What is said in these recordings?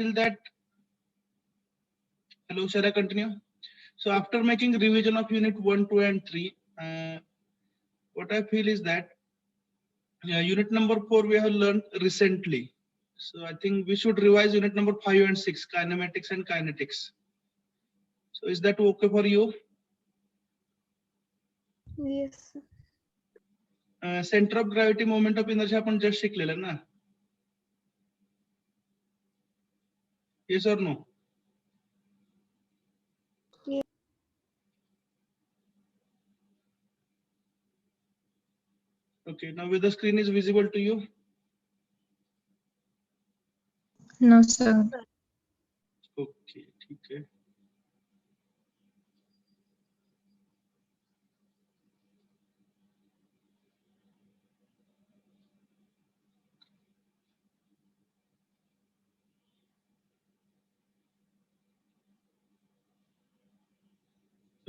feel that, hello, shall I continue? So after making revision of unit 1, 2 and 3, what I feel is that unit number 4 we have learned recently. So I think we should revise unit number 5 and 6, kinematics and kinetics. So is that okay for you? Yes. Center of gravity, moment of inertia आपण just शिकलेलं ना? Yes or no? Yes. Okay, now whether the screen is visible to you? No, sir. Okay, ठीक है.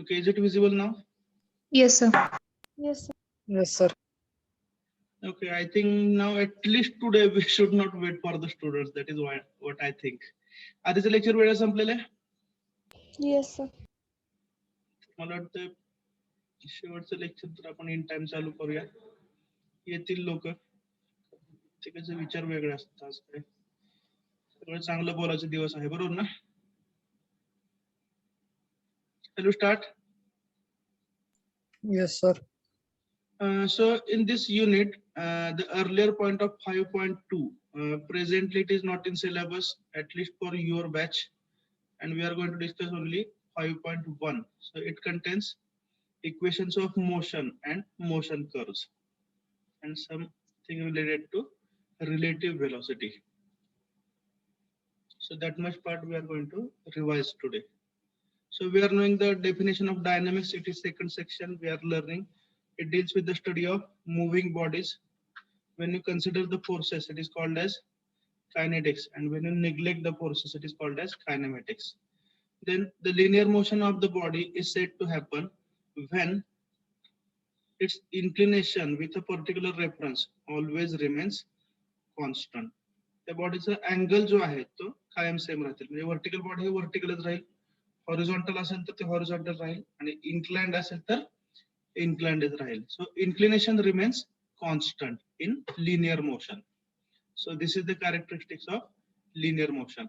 Okay, is it visible now? Yes, sir. Yes. Sir. Yes, sir. Okay, I think now at least today we should not wait for the students. That is what I think. आधीचं lecture वेळा संपलेलं आहे? Yes. Sir. मला वाटतं शेवटचं lecture तर आपण in time चालू करूया. येतील लोक. प्रत्येकाचे विचार वेगळे असतात. आज काय सगळं चांगलं बोलायचे दिवस आहे, बरोबर ना? Shall we start? Yes, sir. So in this unit, the earlier point of 5.2, presently it is not in syllabus, at least for your batch, and we are going to discuss only 5.1. So it contains equations of motion and motion curves and something related to relative velocity. So that much part we are going to revise today. So we are knowing the definition of dynamics. It is second section we are learning. It deals with the study of moving bodies. When you consider the forces, it is called as kinetics, and when you neglect the forces, it is called as kinematics. Then the linear motion of the body is said to happen when its inclination with a particular reference always remains constant. त्या बॉडीचा angle जो आहे तो कायम same राहतील. म्हणजे vertical body हे व्हर्टिकलच राहील, हॉरिझॉन्टल असेल तर ते हॉरिझॉन्टल राहील, आणि इन्क्लाइंड असेल तर इन्क्लाइंडच राहील. So inclination remains constant in linear motion. So this is the characteristics of linear motion.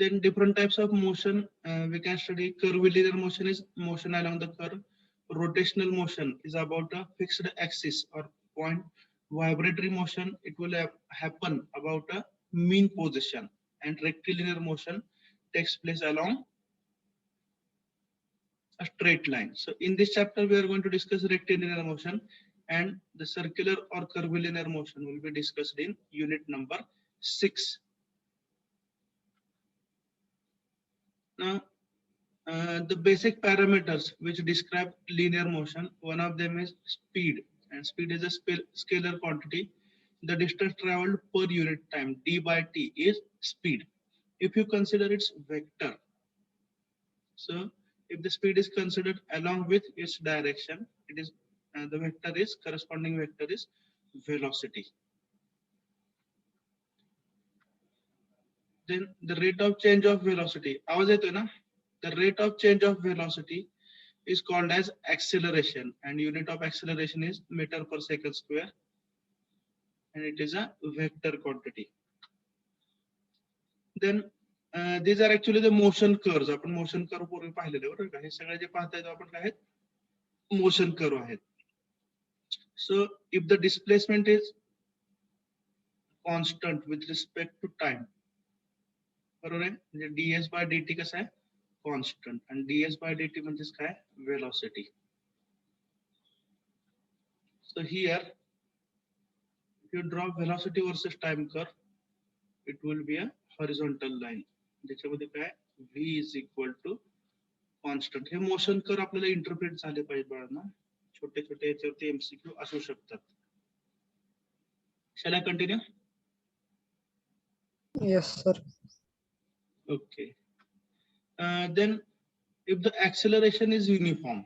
Then different types of motion we can study. Curvilinear motion is motion along the curve. Rotational motion is about a fixed axis or point. Vibratory motion, it will happen about a mean position, and rectilinear motion takes place along a straight line. So in this chapter we are going to discuss rectilinear motion, and the circular or curvilinear motion will be discussed in unit number 6. Now the basic parameters which describe linear motion, one of them is speed, and speed is a scalar quantity. The distance traveled per unit time, d by t, is speed. If you consider its vector, so if the speed is considered along with its direction, it is the vector is corresponding vector is velocity. Then the rate of change of velocity, आवाज येतोय ना? The rate of change of velocity is called as acceleration, and unit of acceleration is meter per second square, and it is a vector quantity. Then these are actually the motion curves. आपण motion curve पूर्वी पाहिलेले बरोबर का? हे सगळे जे पाहताय ते आपण काय आहेत? Motion curve आहेत. So if the displacement is constant with respect to time, बरोबर आहे? म्हणजे ds by dt कसं आहे? Constant, and ds by dt म्हणजेच काय? Velocity. So here, if you draw velocity versus time curve, it will be a horizontal line. ज्याच्यामध्ये काय? v is equal to constant. हे मोशन कर्व आपल्याला interpret झाले पाहिजे बाळांना. छोटे छोटे याच्यावरती MCQ असू शकतात. Shall I continue? Yes, sir. Okay. Then if the acceleration is uniform,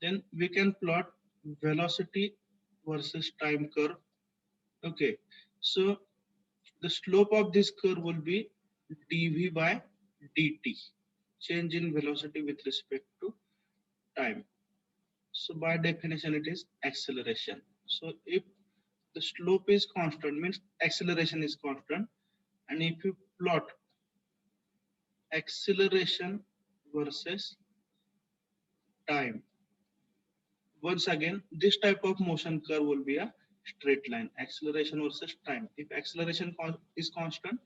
then we can plot velocity versus time curve Okay, so the slope of this curve will be dv by dt, change in velocity with respect to time. So by definition, it is acceleration. So if the slope is constant, means acceleration is constant, and if you plot acceleration versus time, once again, this type of motion curve will be a straight line, acceleration versus time. If acceleration is constant,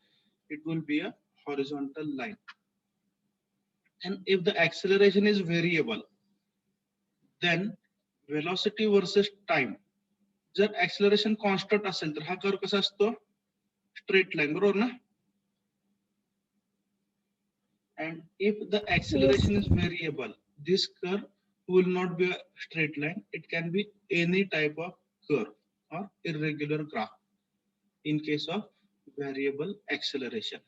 it will be a horizontal line. And if the acceleration is variable, then velocity versus time. जर acceleration constant असेल तर हा curve कसा असतो? Straight line, बरोबर ना? And if the acceleration is variable, this curve will not be a straight line. It can be any type of curve or irregular graph in case of variable acceleration.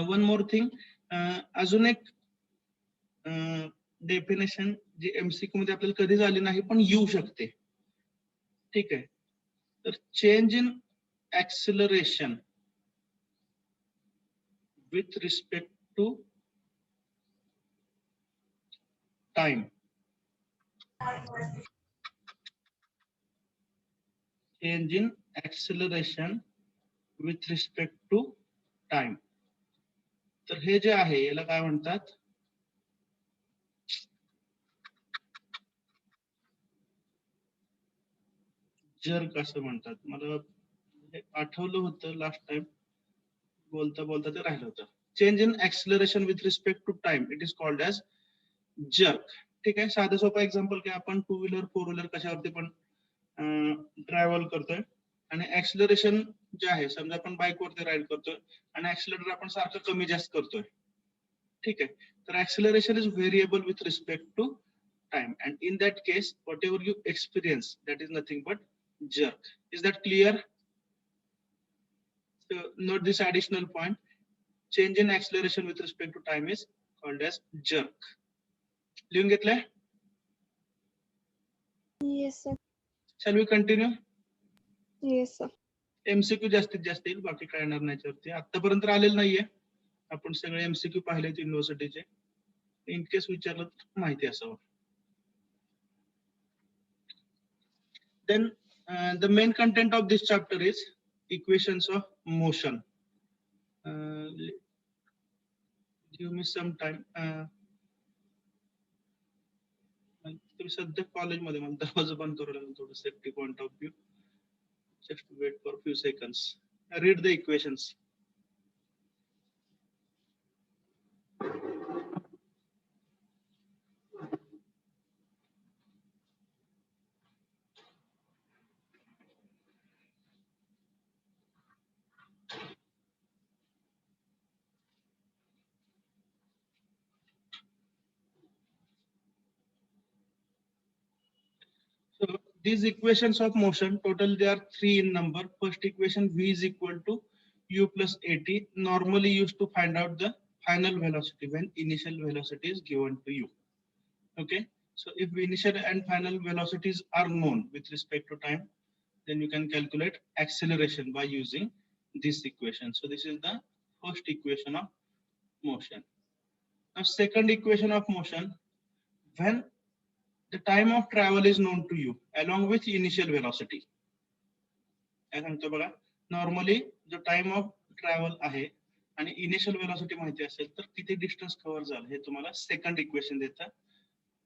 One more thing, अजून एक definition जी MCQ मध्ये आपल्याला कधीच आली नाही पण येऊ शकते. ठीक आहे, तर change in acceleration with respect to time. Change in acceleration with respect to time. तर हे जे आहे याला काय म्हणतात? जर्क असं म्हणतात. मला हे आठवलं होतं लास्ट टाइम, बोलता बोलता ते राहिलं होतं. Change in acceleration with respect to time, it is called as jerk. ठीक आहे, साधं सोपं एक्झाम्पल की आपण 2 व्हीलर 4 व्हीलर कशावरती पण ट्रॅव्हल करतोय आणि ऍक्सिलरेशन जे आहे, समजा आपण बाईक वरती राईड करतोय आणि ऍक्सिलरेटर आपण सारखं कमी जास्त करतोय. ठीक आहे, तर acceleration is variable with respect to time, and in that case whatever you experience, that is nothing but jerk. Is that clear? So note this additional point, change in acceleration with respect to time is called as jerk. लिहून घेतलंय? Yes, sir. Shall we continue? Yes, sir. MCQ जास्तीत जास्त येईल, बाकी काय येणार नाही याच्यावरती. आतापर्यंत आलेलं नाहीये, आपण सगळे MCQ पाहिलेत युनिव्हर्सिटीचे. इन केस विचारलं तर माहिती असावं. Then the main content of this chapter is equations of motion. Give me some time. तुम्ही सध्या कॉलेजमध्ये मला दरवाजा बंद करू लागेल, थोडं safety point of view. Just wait for a few seconds. Read the equations. So these equations of motion, total they are 3 in number. First equation, v is equal to u plus at, normally used to find out the final velocity when initial velocity is given to you. Okay, so if initial and final velocities are known with respect to time, then you can calculate acceleration by using this equation. So this is the first equation of motion. Now second equation of motion, when the time of travel is known to you along with initial velocity. Normally the time of travel आहे आणि initial velocity माहिती असेल तर किती distance cover झालं हे तुम्हाला second equation देतं.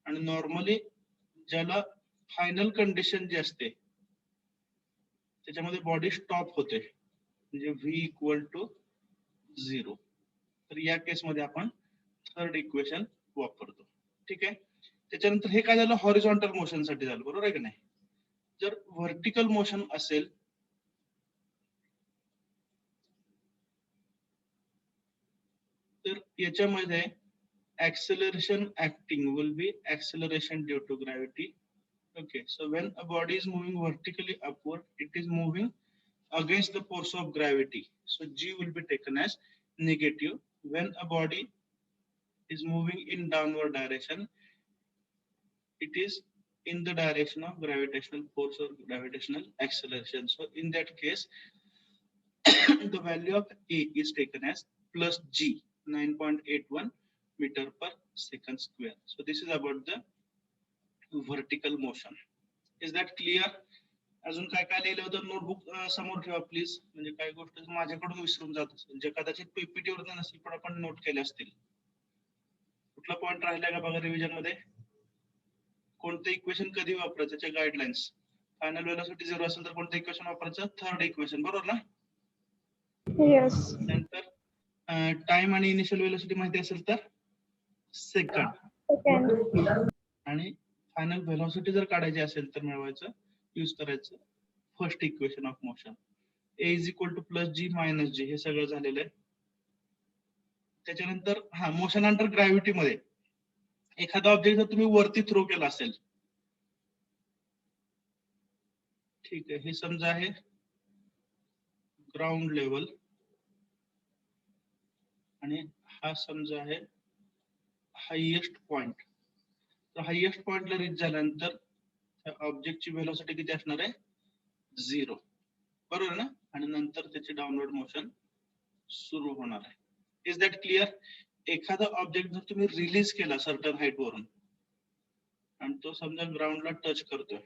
आणि नॉर्मली ज्याला फायनल कंडिशन जी असते त्याच्यामध्ये बॉडी स्टॉप होते, म्हणजे v इक्वल टू 0. तर या केसमध्ये आपण थर्ड इक्वेशन वापरतो. ठीक आहे, त्याच्यानंतर हे काय झालं, हॉरिझॉन्टल मोशन साठी झालं, बरोबर आहे की नाही. जर व्हर्टिकल मोशन असेल तर याच्यामध्ये acceleration acting will be acceleration due to gravity. Okay, so when a body is moving vertically upward, it is moving against the force of gravity, so g will be taken as negative. When a body is moving in downward direction, it is in the direction of gravitational force or gravitational acceleration. So in that case, the value of A is taken as plus G, 9.81 meter per second square. So this is about the vertical motion. Is that clear? अजून काय काय लिहिलं होतं notebook समोर ठेवा please. म्हणजे काही गोष्ट माझ्याकडून विसरून जात असेल, जे कदाचित पीपीटी वर नसेल पण आपण नोट केले असतील. कुठला पॉइंट राहिलाय का बघा रिव्हिजन मध्ये. कोणतं इक्वेशन कधी वापरायचं त्याचे गाईडलाईन्स. फायनल व्हेलॉसिटी 0 असेल तर कोणतं इक्वेशन वापरायचं, थर्ड इक्वेशन, बरोबर ना. Yes. नंतर टाइम आणि इनिशियल व्हेलॉसिटी माहिती असेल तर सेकंड, Second. आणि फायनल व्हेलॉसिटी जर काढायची असेल तर मिळवायचं यूज करायचं first equation of motion. A is equal to plus G minus G, हे सगळं झालेलं आहे. त्याच्यानंतर मोशन अंडर ग्रॅव्हिटी मध्ये एखादा ऑब्जेक्ट जर तुम्ही वरती थ्रो केला असेल, ठीक आहे, हे समजा आहे ग्राउंड लेवल आणि हा समजा आहे हायएस्ट पॉइंट. तर हायएस्ट पॉइंटला रीच झाल्यानंतर ऑब्जेक्टची व्हेलॉसिटी किती असणार आहे, 0, बरोबर ना. आणि नंतर त्याचे डाउनवर्ड मोशन सुरू होणार आहे. Is that clear? एखादा ऑब्जेक्ट जर तुम्ही रिलीज केला सर्टन हाईट वरून आणि तो समजा ग्राउंडला टच करतोय,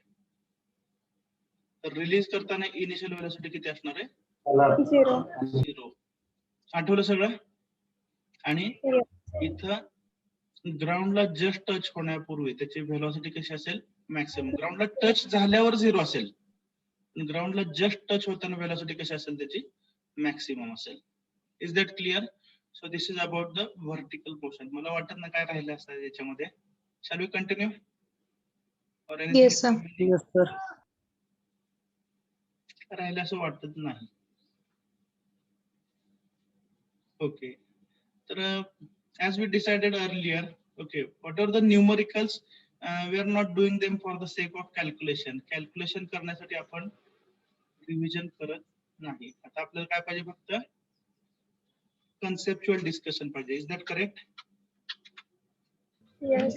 तर रिलीज करताना इनिशियल व्हेलॉसिटी किती असणार आहे, 0. 0. आठवलं सगळं. आणि Yes. इथं ग्राउंडला जस्ट टच होण्यापूर्वी त्याची व्हेलॉसिटी कशी असेल, मॅक्सिमम. ग्राउंडला टच झाल्यावर 0 असेल, ग्राउंडला जस्ट टच होताना व्हेलॉसिटी कशी असेल त्याची मॅक्सिमम असेल. Is that clear? So this is about the vertical motion. मला वाटत ना काय राहिलं असतं याच्यामध्ये. शॅल वी कंटिन्यू और Yes, sir. Yes, sir. राहिलं असं वाटत नाही. ओके, तर as we decided earlier, okay, whatever the numericals, we are not doing them for the sake of calculation. Calculation करण्यासाठी आपण रिव्हिजन करत नाही. आता आपल्याला काय पाहिजे, फक्त conceptual discussion पाहिजे. Is that correct? Yes.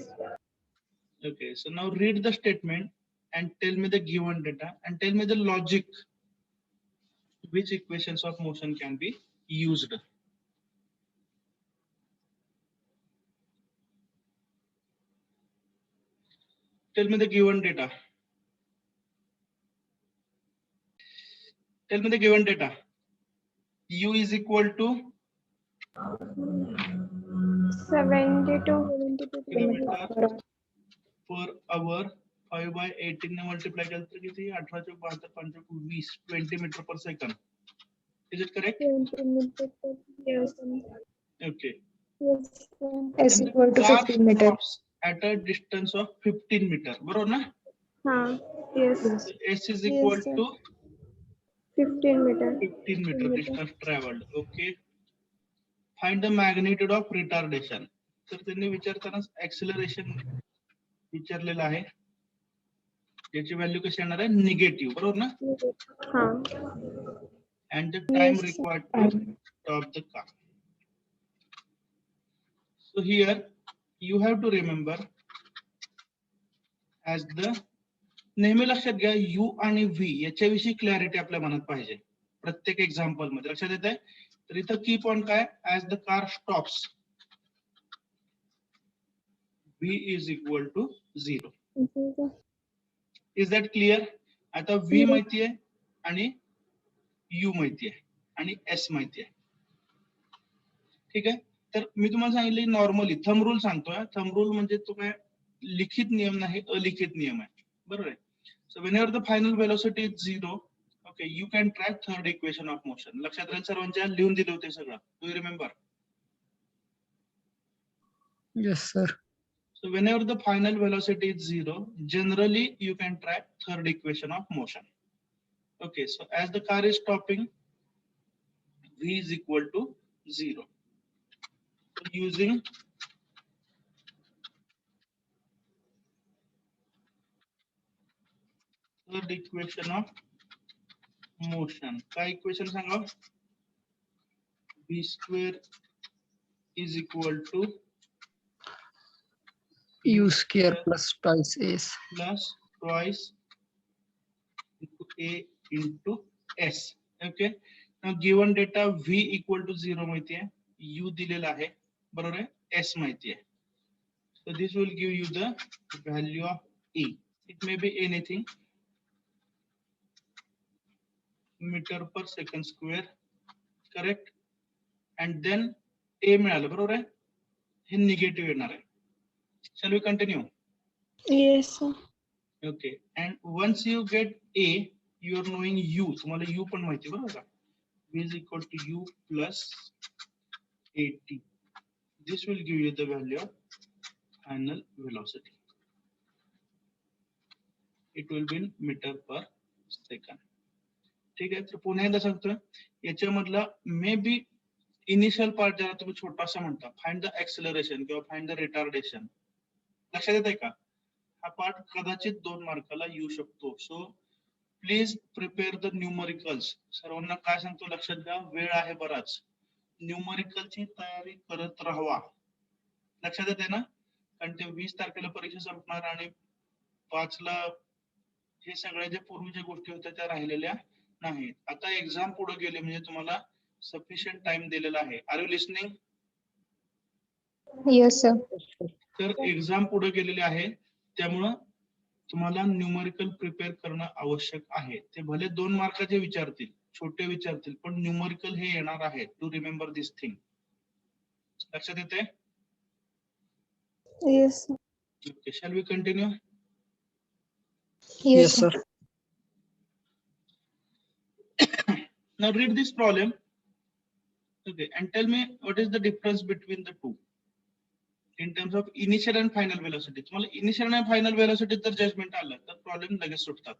Okay, so now read the statement and tell me the given data and tell me the logic which equations of motion can be used. Tell me the given data. Tell me the given data. U is equal to 72 kilometer per hour. 5 by 18 ने multiply केलं तर किती, 18 × 72 × 20, 20 metre per second. Is it correct? 20 meters. Yes. Okay. Yes. S And the equal to car 15 meter. stops at a distance of 15 meter. बरोबर ना? Yes. So S is equal Yes, sir. to 15 meter. 15 meter distance traveled. Okay. Find the magnitude of retardation. तर त्यांनी विचारताना acceleration विचारलेलं आहे, याची value कशी येणार आहे, निगेटिव्ह, बरोबर ना. And the time Yes. required to stop the car. So here you have to remember as the, नेहमी लक्षात घ्या U आणि V याच्याविषयी क्लॅरिटी आपल्या मनात पाहिजे प्रत्येक एक्झाम्पल मध्ये. लक्षात येत आहे? तर इथं की पॉइंट काय, as the car stops V is equal to 0. Is that clear? आता V माहिती आहे आणि U माहिती आहे आणि S माहिती आहे. ठीक आहे. तर मी तुम्हाला सांगितलं नॉर्मली थंब रूल सांगतोय. थंब रूल म्हणजे तो काय लिखित नियम नाही, अलिखित नियम आहे, बरोबर आहे. So whenever the final velocity is 0, okay, you can track third equation of motion. लक्षात राहील सर्वांच्या, लिहून दिले होते सगळं. Do you remember? Yes, sir. So whenever the final velocity is 0, generally you can track third equation of motion. Okay, so as the car is stopping, V is equal to 0. So using third equation of motion, काय equation Sanga? V square is equal to U square plus twice S. plus twice into A into S. Okay. Now given data V equal to 0 माहिती आहे, U दिलेला आहे, बरोबर आहे, S माहिती आहे. So this will give you the value of E. It may be anything, meter per second square, correct? And then A मिळालं, बरोबर आहे, हे निगेटिव्ह येणार आहे. Shall we continue? Yes, sir. Okay. And once you get A, you are knowing U. तुम्हाला U पण माहिती आहे, बरोबर का? V is equal to U plus AT. This will give you the value of final velocity. It will be in meter per second. ठीक आहे, तर पुन्हा एकदा सांगतोय, याच्यामधला मे बी इनिशियल पार्ट ज्याला तुम्ही छोटासा म्हणता, फाइंड द एक्सेलरेशन किंवा फाइंड द रिटार्डेशन, लक्षात येत आहे का? हा पार्ट कदाचित 2 मार्काला येऊ शकतो. So please prepare the numericals. सर्वांना काय सांगतो लक्षात घ्या, वेळ आहे बराच, न्यूमरिकलची तयारी करत राहावा. लक्षात येते ना? कारण ते 20 तारखेला परीक्षा संपणार आणि 5 ला हे सगळ्या ज्या पूर्वीच्या गोष्टी होत्या त्या राहिलेल्या नाहीत. आता एक्झाम पुढे गेले म्हणजे तुम्हाला सफिशियंट टाइम दिलेला आहे. Are you listening? Yes, sir. तर एक्झाम पुढे गेलेले आहे, त्यामुळं तुम्हाला न्यूमरिकल प्रिपेअर करणं आवश्यक आहे. ते भले 2 मार्काचे विचारतील, छोटे विचारतील, पण न्यूमरिकल हे येणार आहे. To remember this thing. लक्षात येते? Yes, sir. Okay, shall we continue? Yes, sir. Now read this problem. Okay, and tell me what is the difference between the two in terms of initial and final velocity. तुम्हाला initial and final velocity जर judgement आलं तर problem लगेच सुटतात.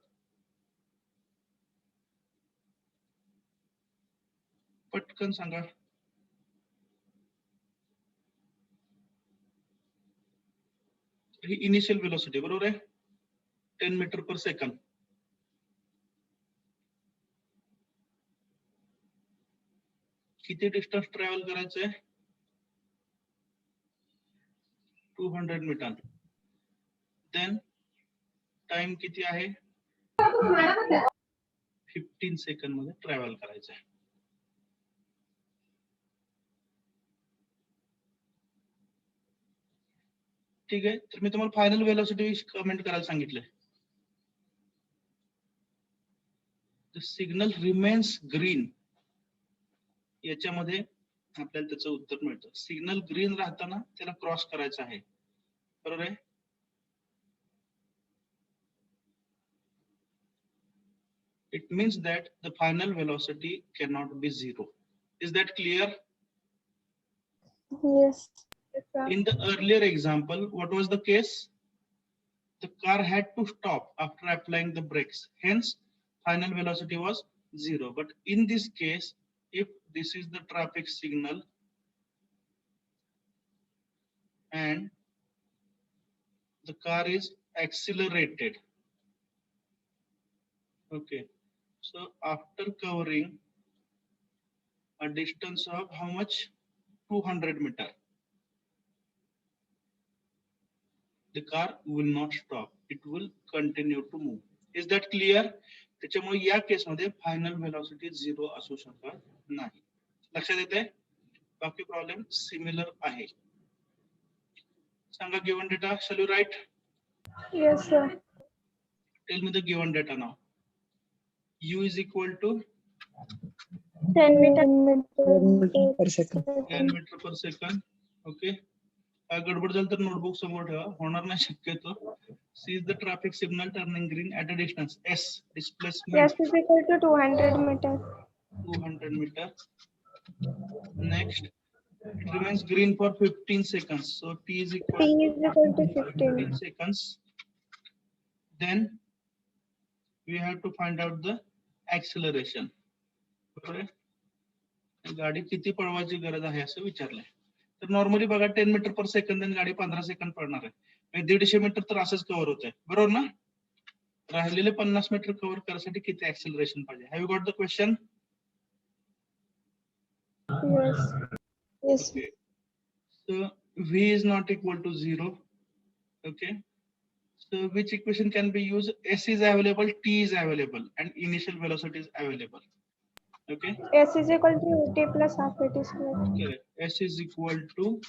पटकन सांगा. ही initial velocity बरोबर आहे, 10 metre per second. किती डिस्टन्स ट्रॅव्हल करायचंय? 200 मीटर. देन टाइम किती आहे? 15 सेकंड मध्ये ट्रॅव्हल करायचंय. ठीक आहे, तर मी तुम्हाला फायनल वेलोसिटी कमेंट करायला सांगितलंय. द सिग्नल रिमेन्स ग्रीन, याच्यामध्ये आपल्याला त्याचं उत्तर मिळतं. सिग्नल ग्रीन राहताना त्याला क्रॉस करायचं आहे, बरोबर आहे. It means that the final velocity cannot be 0. Is that clear? Yes. Yes, sir. In the earlier example, what was the case? The car had to stop after applying the brakes. Hence, final velocity was 0. But in this case, if this is the traffic signal and the car is accelerated, okay, so after covering a distance of how much? 200 meter, the car will not stop, it will continue to move. Is that clear? त्याच्यामुळे या case मध्ये final velocity 0 असू शकत नाही. लक्षात येते? बाकी problem similar आहे. सांगा given data. Shall you right? Yes, sir. Tell me the given data now. U is equal to 10 meter Per second. 10 metre per second. Okay, काय गडबड झाली तर नोटबुक समोर ठेवा, होणार नाही शक्यतो. See is the traffic signal turning green at a distance S. Displacement S is equal to 200 meter. 200 meter. Next, it remains green for 15 seconds. So T is T equal is equal to 15 15. seconds. Then we have to find out the acceleration. बरोबर आहे? गाडी किती पळवायची गरज आहे असं विचारलंय. तर normally बघा 10 metre per second आणि गाडी 15 सेकंद पळणार आहे, म्हणजे 150 मीटर तर असंच कव्हर होत आहे, बरोबर ना? राहिलेले 50 मीटर कव्हर करण्यासाठी किती ऍक्सेलरेशन पाहिजे? Have you got the question? Yes. Yes. Okay. So V is not equal to 0. Okay. So which equation can be used? S is available, T is available, and initial velocity is available. Okay. S is equal to UT plus half AT square. Correct. S is equal to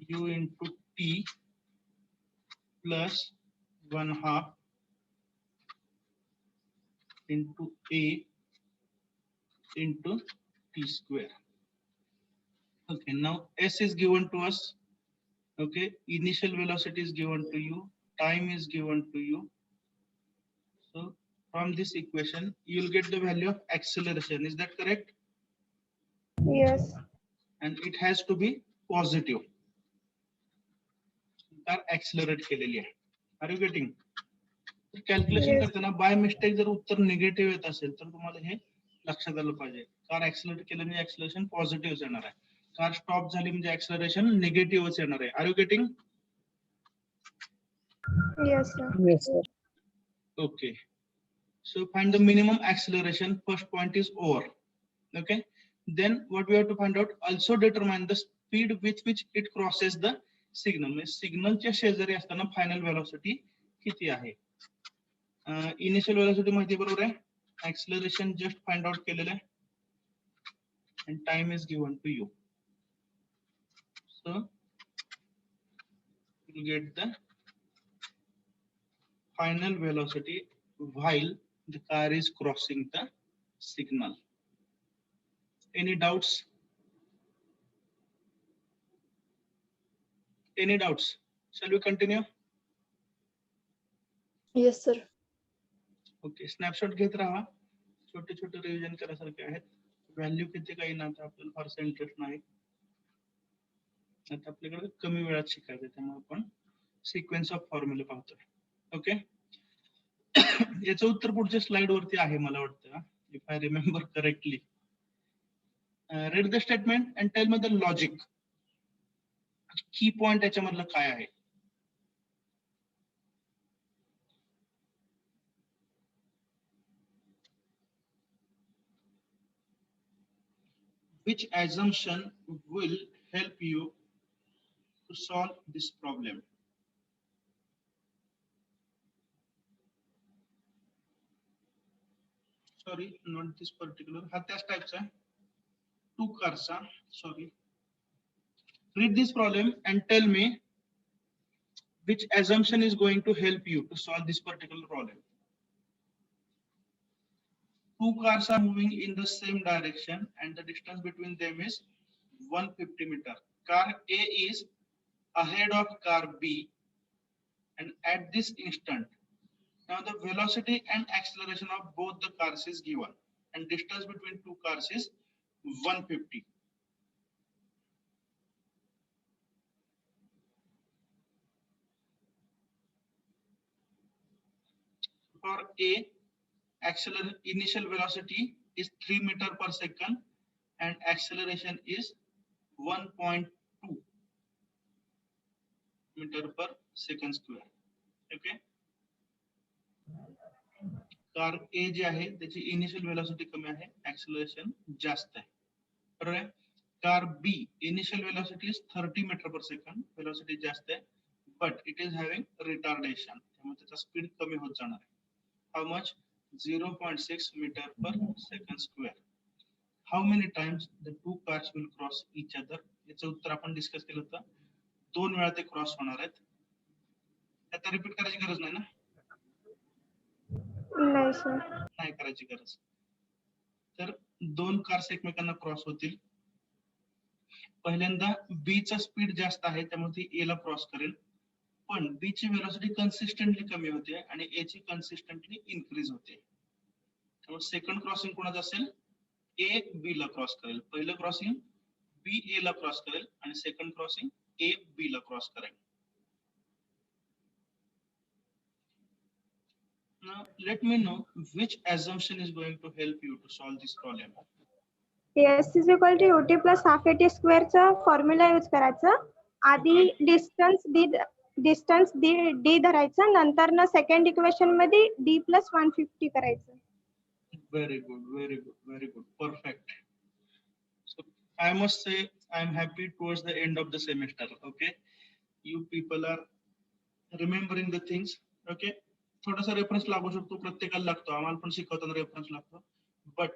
U into T plus 1/2 into A into T square. Okay, now S is given to us. Okay, initial velocity is given to you, time is given to you. So from this equation, you'll get the value of acceleration. Is that correct? Yes. And it has to be positive. Car accelerate केलेली आहे. Are you getting? Calculation Yes. करताना by mistake जर उत्तर negative येत असेल तर तुम्हाला हे लक्षात आलं पाहिजे. कार ऍक्सिलरेट केलं म्हणजे ऍक्सिलरेशन पॉझिटिव्ह येणार आहे. कार स्टॉप झाली म्हणजे ऍक्सिलरेशन निगेटिव्हच येणार आहे. Are you getting? Yes, sir. Yes, sir. Okay. So find the minimum acceleration. First point is over. Okay. Then what we have to find out? Also determine the speed with which it crosses the signal. सिग्नलच्या शेजारी असताना final velocity किती आहे? Initial velocity माहिती बरोबर आहे. Acceleration just find out केलेलं आहे. And time is given to you. So you get the final velocity while the car is crossing the signal. Any doubts? Any doubts? Shall we continue? Yes, sir. Okay, snapshot घेत राहा. छोटे छोटे revision करासारखे आहेत. Value किती काही ना आता आपल्याला फारसा इंटरेस्ट नाही. आता आपल्याकडे कमी वेळात शिकायचं त्यामुळे आपण सिक्वेन्स ऑफ फॉर्म्युला पाहतोय. ओके. याचं उत्तर पुढच्या स्लाइड वरती आहे मला वाटतं, if I remember correctly. Read the statement and tell me the logic. Key point याच्यामधलं काय आहे? Which assumption will help you to solve this problem? Sorry, not this particular. हा त्याच टाइपचा आहे. Two cars. Sorry. Read this problem and tell me which assumption is going to help you to solve this particular problem. Two cars are moving in the same direction and the distance between them is 150 meters. Car A is ahead of car B and at this instant, now the velocity and acceleration of both the cars is given and distance between two cars is 150. For A, initial velocity is 3 meters per second and acceleration is 1.2 meter per second square. Okay. Car A जी आहे त्याची initial velocity कमी आहे, acceleration जास्त आहे. बरोबर आहे. Car B initial velocity is 30 metre per second, velocity जास्त आहे, but it is having retardation, त्यामुळे त्याचा स्पीड कमी होत जाणार आहे. How much? 0.6 meter per second square. How many times the two cars will cross each other? याचं उत्तर आपण डिस्कस केलं होतं. 2 वेळा ते क्रॉस होणार आहेत. आता रिपीट करायची गरज नाही ना? नाही सर. नाही करायची गरज. तर 2 कार्स एकमेकांना क्रॉस होतील. पहिल्यांदा B चा स्पीड जास्त आहे त्यामुळे ती A ला क्रॉस करेल, पण B ची वेलोसिटी कन्सिस्टंटली कमी होते आणि A ची कन्सिस्टंटली इन्क्रीज होते. त्यामुळे सेकंड क्रॉसिंग कोणाचं असेल? A B ला क्रॉस करेल. पहिलं क्रॉसिंग B A ला क्रॉस करेल आणि सेकंड क्रॉसिंग A B ला क्रॉस करेल. Now let me know which assumption is going to help you to solve this problem. S is equal to UT plus half AT square चा formula use करायचा. आधी distance D धरायचा, नंतर ना second equation मध्ये D plus 150 करायचं. Very good, very good, very good, perfect. So I must say I am happy towards the end of the semester. Okay, you people are remembering the things. Okay, थोडासा reference लागू शकतो, प्रत्येकाला लागतो, आम्हाला पण शिकवताना reference लागतो. But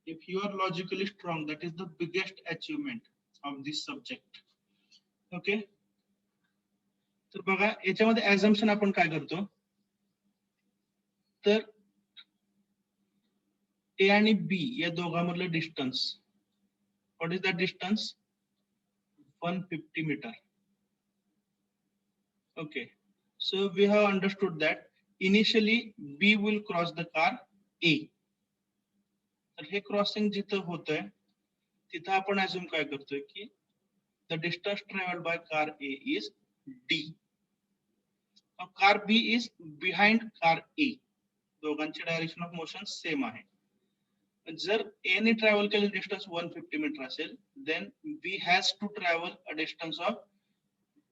if you are logically strong, that is the biggest achievement of this subject. Okay, तर बघा याच्यामध्ये ऍझम्पशन आपण काय करतो, तर ए आणि बी या दोघांमधलं distance, what is that distance? 150 meter. Okay, so we have understood that initially B will cross the car A. तर हे क्रॉसिंग जिथं होतंय तिथं आपण अज्युम काय करतोय की the distance traveled by car A is D. Now car B is behind car A. दोघांची direction of motion same आहे. जर A ने ट्रॅव्हल केलेलं डिस्टन्स 150 मीटर असेल, then B has to travel a distance of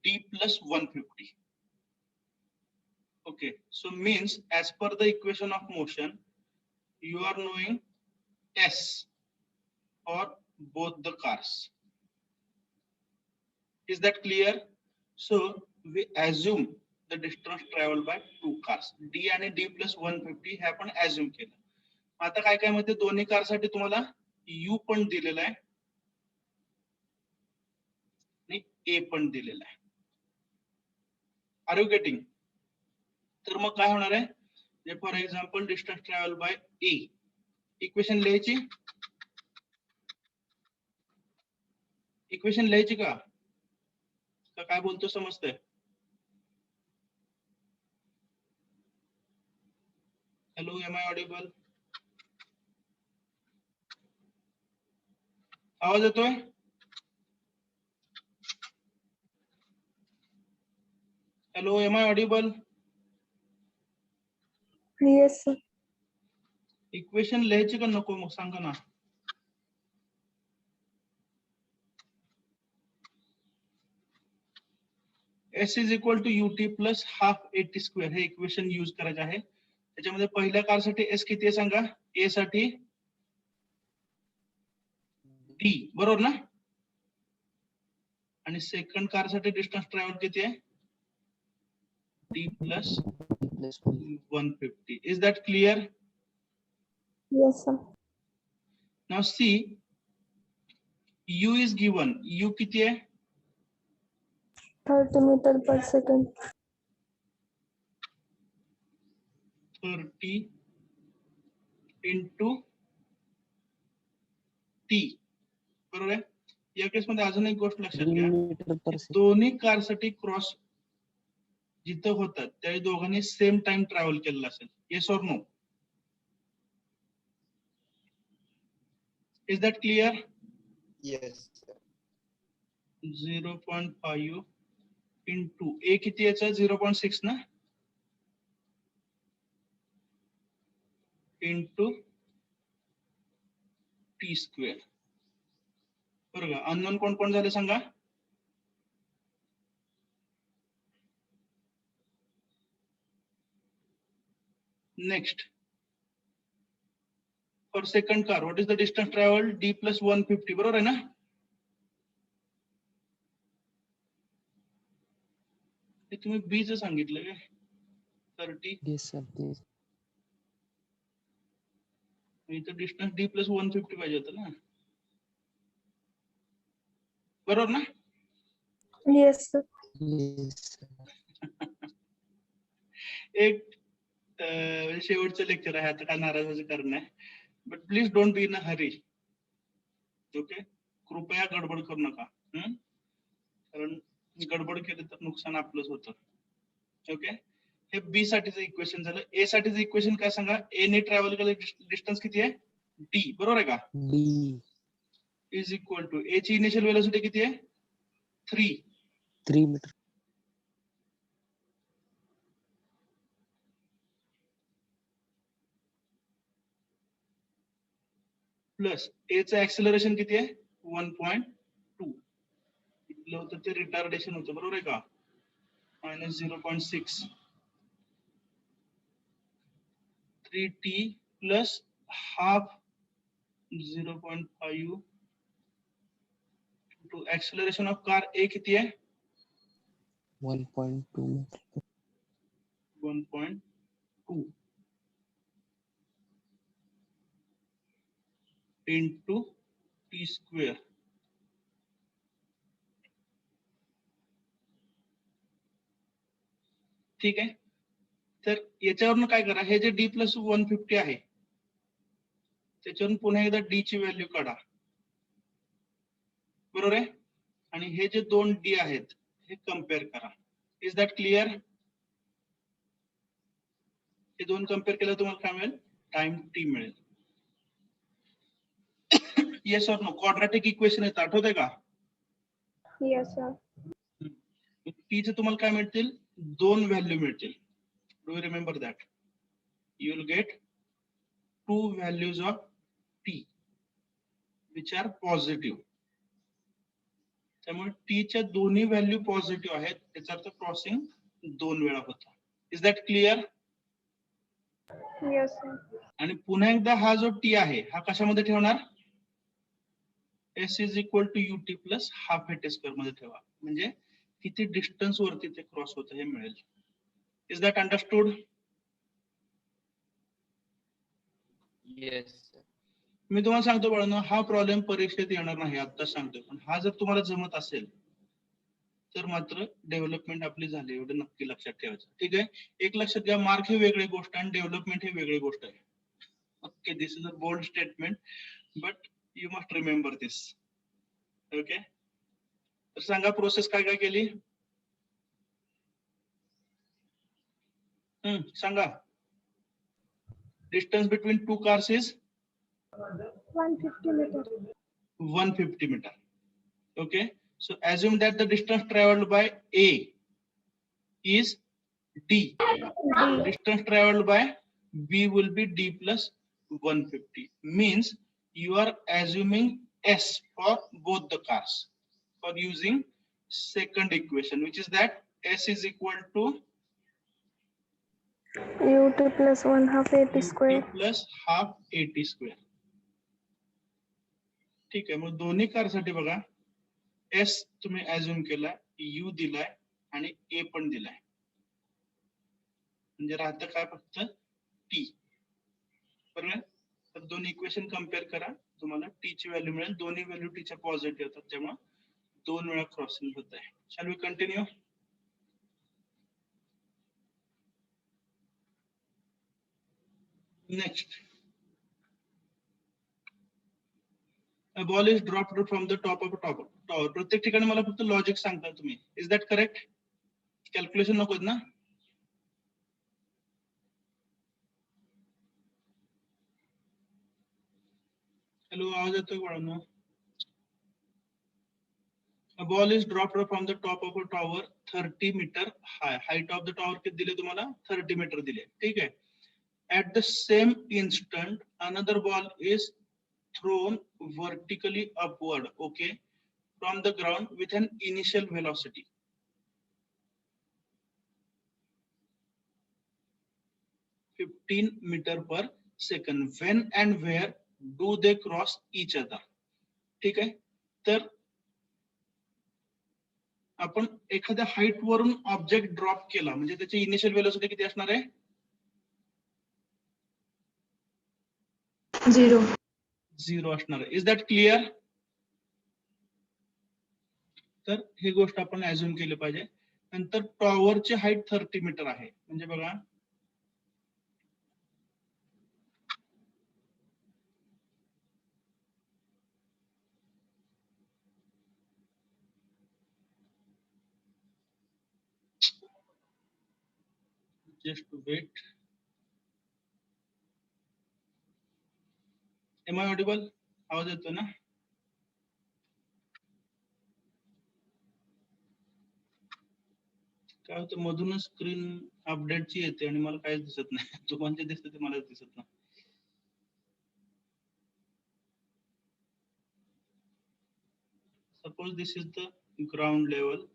D plus 150. Okay, so means as per the equation of motion, you are knowing S for both the cars. Is that clear? So we assume the distance traveled by two cars. D आणि D plus 150 हे आपण assume केलं. आता काय काय मध्ये दोन्ही car साठी तुम्हाला U पण दिलेला आहे आणि A पण दिलेला आहे. Are you getting? तर मग काय होणार आहे, for example distance travel by a, equation लिहायची, इक्वेशन लिहायची का काय बोलतो समजतंय? Hello, am I audible? आवाज येतोय? Hello, am I audible? Yes, sir. Equation लिहायची का नको मग सांगा ना. S is equal to UT plus half AT square हे इक्वेशन यूज करायचं आहे. त्याच्यामध्ये पहिल्या कार साठी S किती आहे सांगा? A साठी D, बरोबर ना? आणि सेकंड कार साठी डिस्टन्स ट्रॅव्हल किती आहे? D plus 150. Is that clear? Yes, sir. Now see, U is given. U किती आहे? 30 meter per second. 30 into T, बरोबर आहे. या केस मध्ये अजून एक गोष्ट लक्षात घ्या, दोन्ही कार साठी क्रॉस जिथं होतात त्यावेळी दोघांनी सेम टाइम ट्रॅव्हल केलेला असेल. Yes or no? Is that clear? Yes. 0.5 into A किती याचा? 0.6 ना, into T स्क्वेअर. बरोबर का? अननोन कोण कोण झाले सांगा? Next, for second car what is the distance travel? D plus 150, बरोबर आहे ना? हे तुम्ही B च सांगितलं काय? 30. Yes, sir. Yes. इथं डिस्टन्स D plus 150 पाहिजे होतं ना, बरोबर ना? Yes, sir. Yes, sir. एक शेवटचं लेक्चर आहे, आता काय नाराज कारण नाही, but please don't be in a Hari. Okay, कृपया गडबड करू नका, कारण गडबड केली तर नुकसान आपलंच होतं. ओके, हे बी साठीचं इक्वेशन झालं. ए साठीचं इक्वेशन काय सांगा? ए ने ट्रॅव्हल केलेलं डिस्टन्स किती आहे? D, बरोबर आहे का? D. इज इक्वल टू ए ची इनिशियल वेलोसिटी किती आहे? 3 meter. प्लस ए चं ऍक्सेलरेशन किती आहे? 1.2. इथलं होतं ते रिटार्डेशन होतं, बरोबर आहे का? Minus 0.6. 3T plus half 0.5 to acceleration of car A किती आहे? 1.2 meter. 1.2 into t square. ठीक आहे. तर याच्यावरून काय करा, हे जे d प्लस 150 आहे त्याच्यावरून पुन्हा एकदा d ची व्हॅल्यू काढा, बरोबर आहे. आणि हे जे दोन d आहेत हे कम्पेअर करा. Is that clear? हे दोन कम्पेअर केलं तुम्हाला काय मिळेल? टाइम t मिळेल. येस और नो? क्वाड्रॅटिक इक्वेशन येतं, आठवतंय का? Yes sir. t चे तुम्हाला काय मिळतील? दोन व्हॅल्यू मिळतील. Do you remember that? You will get two values of t which are positive. त्यामुळे t च्या दोन्ही व्हॅल्यू पॉझिटिव्ह आहेत, त्याचा अर्थ क्रॉसिंग दोन वेळा होतं. Is that clear? Yes sir. आणि पुन्हा एकदा हा जो t आहे हा कशामध्ये ठेवणार? s is equal to ut plus half at square मध्ये ठेवा, म्हणजे किती डिस्टन्स वरती ते क्रॉस होतं हे मिळेल. Is that understood? Yes, sir. मी तुम्हाला सांगतो बाळांनो, हा प्रॉब्लेम परीक्षेत येणार नाही, आता सांगतो. पण हा जर तुम्हाला जमत असेल तर मात्र डेव्हलपमेंट आपली झाली, एवढं नक्की लक्षात ठेवायचं. ठीक आहे. एक लक्षात घ्या, मार्क ही वेगळी गोष्ट आणि डेव्हलपमेंट ही वेगळी गोष्ट आहे. Okay, this is a bold statement but you must remember this. Okay, तर सांगा प्रोसेस काय काय केली? सांगा. Distance between two cars is 150 meter. 150 meter. Okay, so assume that the distance traveled by A is D. Distance traveled by B will be D plus 150. Means you are assuming S for both the cars for using second equation, which is that S is equal to ut plus 1/2 at ut square. plus half AT square. ठीक आहे. मग दोन्ही कारसाठी बघा, S तुम्ही assume केलाय, U दिलाय आणि A पण दिलाय, म्हणजे राहतं काय फक्त T. बरोबर? तर दोन्ही इक्वेशन कम्पेअर करा, तुम्हाला T ची व्हॅल्यू मिळेल. दोन्ही व्हॅल्यू T च्या पॉझिटिव्ह होतात, त्यामुळे दोन वेळा क्रॉसिंग होत आहे. Shall we continue? Next, a ball is dropped from the top of a tower. प्रत्येक ठिकाणी मला फक्त लॉजिक सांगता तुम्ही. Is that correct? कॅल्क्युलेशन नको ना? हॅलो, आवाज येतोय बाळांनो? A ball is dropped from the top of a tower 30 meter high. Height of the tower किती दिले तुम्हाला? 30 meter दिले. ठीक आहे. At the same instant, another ball is thrown vertically upward, okay, from the ground with an initial velocity. 15 meter per second. When and where do they cross each other? ठीक आहे. तर आपण एखाद्या हाईट वरून object drop केला म्हणजे त्याची initial velocity किती असणार आहे? 0 असणार आहे. Is that clear? तर ही गोष्ट आपण अज्युम केली पाहिजे. नंतर टॉवरची हाईट 30 मीटर आहे, म्हणजे बघा just wait. Am I audible? आवाज येतो ना? काय होतं, मधूनच स्क्रीन अपडेटची येते आणि मला काहीच दिसत नाही. तुम्हाला जे दिसतं ते मलाच दिसत नाही. Suppose this is the ground level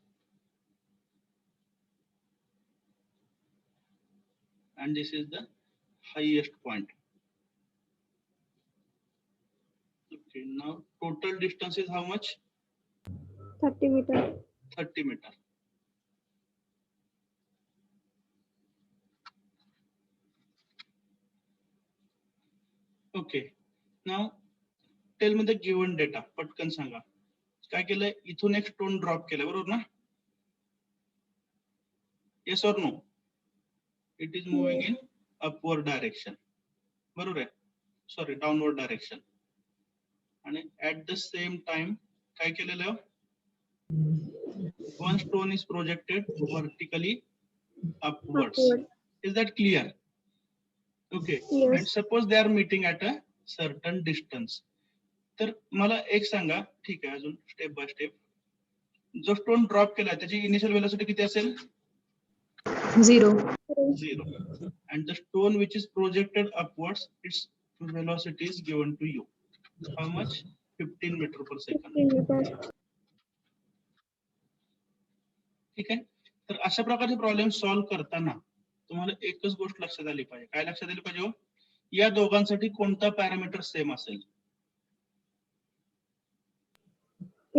and this is the highest point. Okay, now total distance is how much? 30 meter. 30 meter. Okay, now tell me the given data. पटकन सांगा काय केलंय. इथून एक स्टोन ड्रॉप केलं बरोबर ना. Yes or no. It is moving in upward direction बरोबर आहे. Sorry downward direction. आणि ऍट द सेम टाइम काय केलेलं. One stone is projected vertically upwards. Upward. Is that clear? Okay. Yes. And suppose they are meeting at a certain distance. तर मला एक सांगा. ठीक आहे, अजून स्टेप बाय स्टेप. जो स्टोन ड्रॉप केला त्याची इनिशियल वेलोसिटी किती असेल. 0. 0. And the stone which is projected upwards, its velocity is given to you. How much? 15 meter per second. 15 meters. ठीक आहे. तर अशा प्रकारचे प्रॉब्लेम सॉल्व्ह करताना तुम्हाला एकच गोष्ट लक्षात आली पाहिजे. काय लक्षात आली पाहिजे. या दोघांसाठी कोणता पॅरामीटर सेम असेल.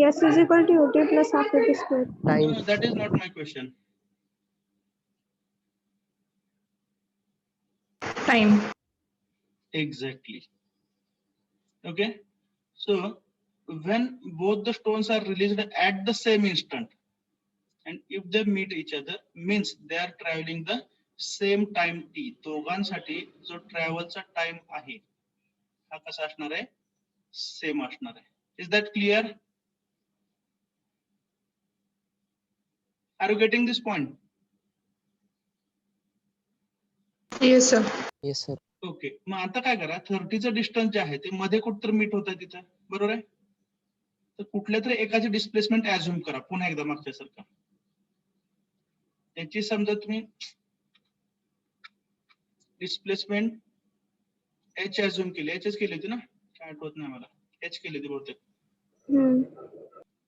S is equal to UT plus half AT square. Time. That is not my question. Time. Exactly. Okay. So when both the stones are released at the same instant, and if they meet each other, means they are traveling the same time t. दोघांसाठी जो ट्रॅव्हलचा time आहे हा कसा असणार आहे. Same असणार आहे. Is that clear. Are you getting this point. Yes, sir. Yes, sir. Okay, मग आता काय करा. 30चं डिस्टन्स जे आहे ते मध्ये कुठतर मीट होत आहे तिथं बरोबर आहे. तर कुठल्या तरी एकाची डिस्प्लेसमेंट ऍझ्युम करा. पुन्हा एकदा मागच्यासारखं. त्याची समजा तुम्ही डिस्प्लेसमेंट एच ऍझ्युम केली. एचच केली होती ना. काय आठवत नाही मला. एच केली होती बहुतेक.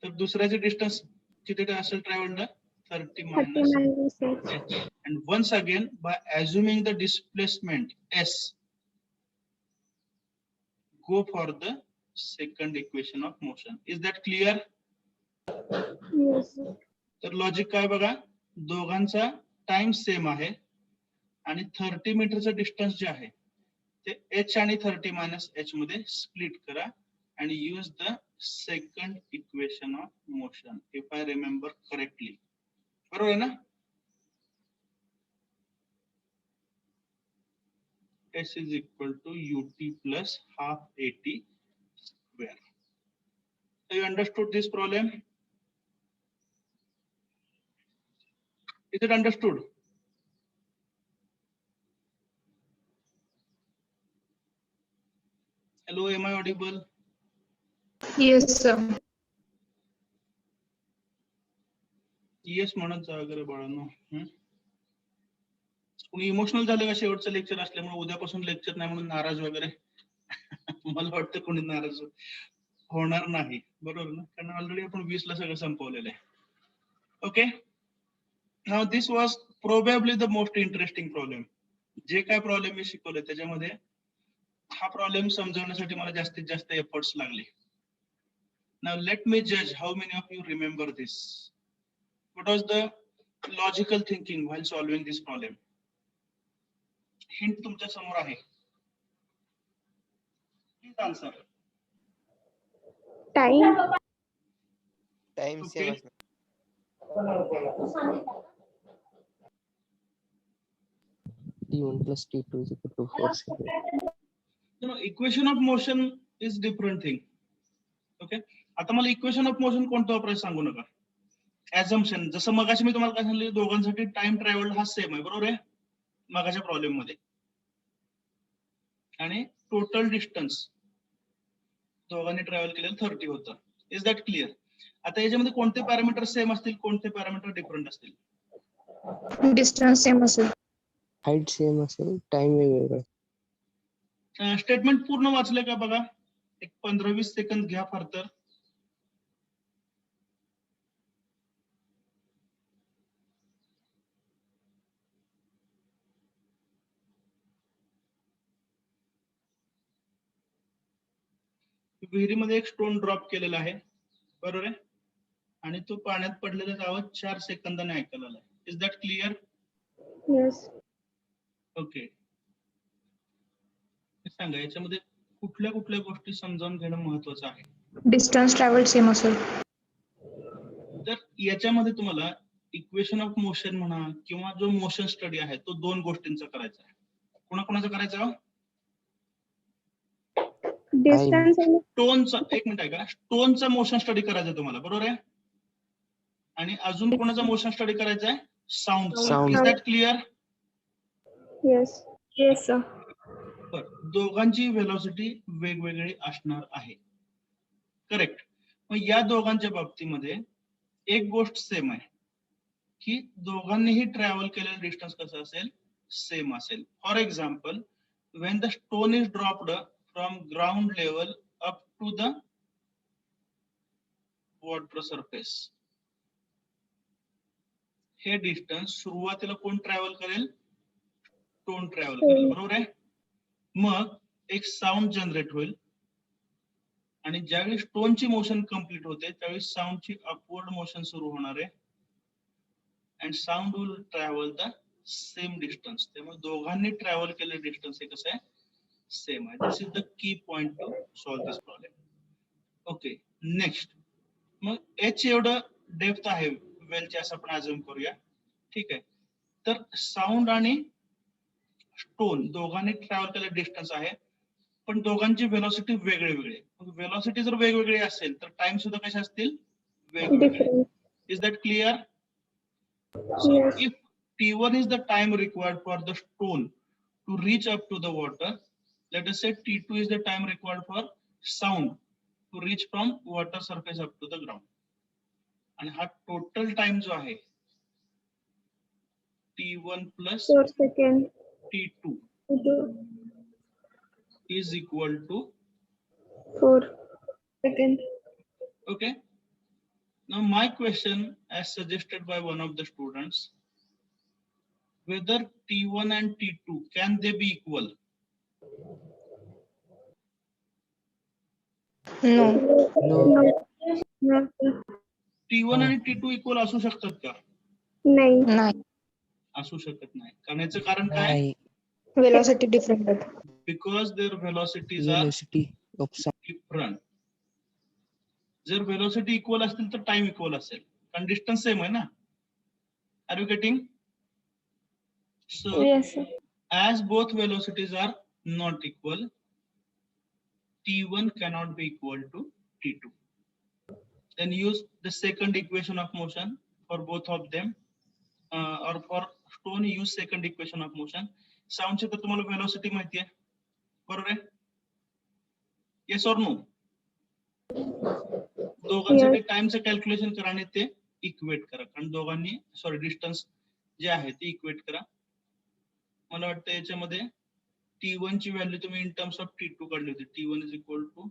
तर दुसऱ्याचे डिस्टन्स किती असेल travelled. 30 minus 30 minus H. h. And once again, by assuming the displacement s, go for the second equation of motion. Is that clear? Yes. तर लॉजिक काय बघा. दोघांचा टाइम सेम आहे आणि 30 मीटरचं डिस्टन्स जे आहे ते h आणि 30 मायनस h मध्ये स्प्लिट करा and use the second equation of motion, if I remember correctly. बरोबर आहे ना. S is equal to UT plus half AT square. So you understood this problem? Is it understood? Hello, am I audible? Yes, sir. Yes म्हणत जा वगैरे बाळांनो. कोणी emotional झालं का शेवटचं लेक्चर असल्यामुळे उद्यापासून लेक्चर नाही म्हणून नाराज वगैरे. मला वाटतं कोणी नाराज होणार नाही बरोबर ना. कारण ऑलरेडी आपण 20 ला सगळं संपवलेलं आहे. Okay. Now this was probably the most interesting problem. जे काय प्रॉब्लेम मी शिकवले त्याच्यामध्ये हा प्रॉब्लेम समजवण्यासाठी मला जास्तीत जास्त एफर्ट्स लागले. नाउ लेट मी जज how many of you remember this. What was the logical thinking while solving this problem? Hint तुमच्या समोर आहे. Please answer. Time. Time Okay. same असणार. T1 plus T2 is equal to 4 seconds. You know, equation of motion is different thing. Okay. आता मला equation of motion कोणतं वापरायचं सांगू नका. ऍझम्पशन जसं मगाशी मी तुम्हाला काय सांगितलं दोघांसाठी टाइम ट्रॅव्हल हा सेम आहे बरोबर आहे मगाच्या प्रॉब्लेम मध्ये. आणि टोटल डिस्टन्स दोघांनी ट्रॅव्हल केलेलं 30 होतं. Is that clear. आता याच्यामध्ये कोणते पॅरामीटर सेम असतील कोणते पॅरामीटर डिफरंट असतील. Distance same असेल. Height same असेल. Time वेगवेगळा. स्टेटमेंट पूर्ण वाचले का बघा. एक 15-20 सेकंद घ्या फार तर. विहिरीमध्ये एक स्टोन ड्रॉप केलेला आहे बरोबर आहे आणि तो पाण्यात पडलेला आवाज 4 सेकंदाने ऐकायला आला. Is that clear. Yes. Okay. सांगा याच्यामध्ये कुठल्या कुठल्या गोष्टी समजावून घेणं महत्वाचं आहे. डिस्टन्स ट्रॅव्हल सेम असेल. तर याच्यामध्ये तुम्हाला इक्वेशन ऑफ मोशन म्हणा किंवा जो मोशन स्टडी आहे तो दोन गोष्टींचा करायचा आहे. कोणाकोणाचा करायचा आहे? डिस्टन्स आणि स्टोनचा, एक मिनिट आहे का, स्टोनचा मोशन स्टडी करायचा आहे तुम्हाला, बरोबर आहे. आणि अजून कोणाचा मोशन स्टडी करायचा आहे? साऊंडचा. Sound. Is that clear? Yes. Yes sir. दोघांची व्हेलॉसिटी वेगवेगळी असणार आहे. करेक्ट. मग या दोघांच्या बाबतीमध्ये एक गोष्ट सेम आहे की दोघांनीही ट्रॅव्हल केलेलं डिस्टन्स कसं असेल? सेम असेल. For example, when the stone is dropped from ground level up to the water surface, हे डिस्टन्स सुरुवातीला कोण ट्रॅव्हल करेल? स्टोन ट्रॅव्हल करेल, बरोबर आहे. मग एक साऊंड जनरेट होईल आणि ज्यावेळी स्टोनची मोशन कंप्लीट होते त्यावेळी साऊंडची अपवर्ड मोशन सुरू होणार आहे and sound will travel the same distance. त्यामुळे दोघांनी ट्रॅव्हल केलेलं डिस्टन्स हे कसं आहे? सेम आहे. This is the key point two solve this problem. Okay, next. Mug H एवढं डेप्थ आहे वेलचे असं आपण अज्युम करूया, ठीक आहे. तर साऊंड आणि स्टोन दोघांनी ट्रॅव्हल केलेलं डिस्टन्स आहे, पण दोघांची व्हेलॉसिटी वेगळी. व्हेलॉसिटी जर वेगवेगळी असेल तर टाइम सुद्धा कसे असतील? वेगवेगळे. Different. Is that clear? Yes. If T1 is the time required for the stone to reach up to the water, let us say T2 is the time required for sound to reach from water surface up to the ground. आणि हा total time जो आहे T1 plus 4 second. T2 is equal to 4 second. okay. Now my question, as suggested by one of the students, whether T1 and T2 can they be equal? No. No. T1 आणि T2 equal असू शकतात का? नाही. नाही. असू शकत नाही. कारण याचं कारण काय? नाही. व्हेलॉसिटी डिफरंट आहेत. Because their velocities are Velocity of sound. different. जर velocity इक्वल असतील तर टाइम इक्वल असेल, कारण डिस्टन्स सेम आहे ना. Are you getting? So yes. as both velocities are not equal, T1 cannot be equal to T2. Then use the second equation of motion for both of them, or for stone use second equation of motion. Sound चे तर तुम्हाला velocity माहिती आहे, बरोबर आहे? Yes or no? दोघांसाठी टाइमचं calculation करा आणि ते इक्वेट करा, कारण दोघांनी डिस्टन्स जे आहे ते इक्वेट करा. मला वाटतं याच्यामध्ये T1 ची व्हॅल्यू तुम्ही इन टर्म्स ऑफ T2 काढली होती. T1 is equal to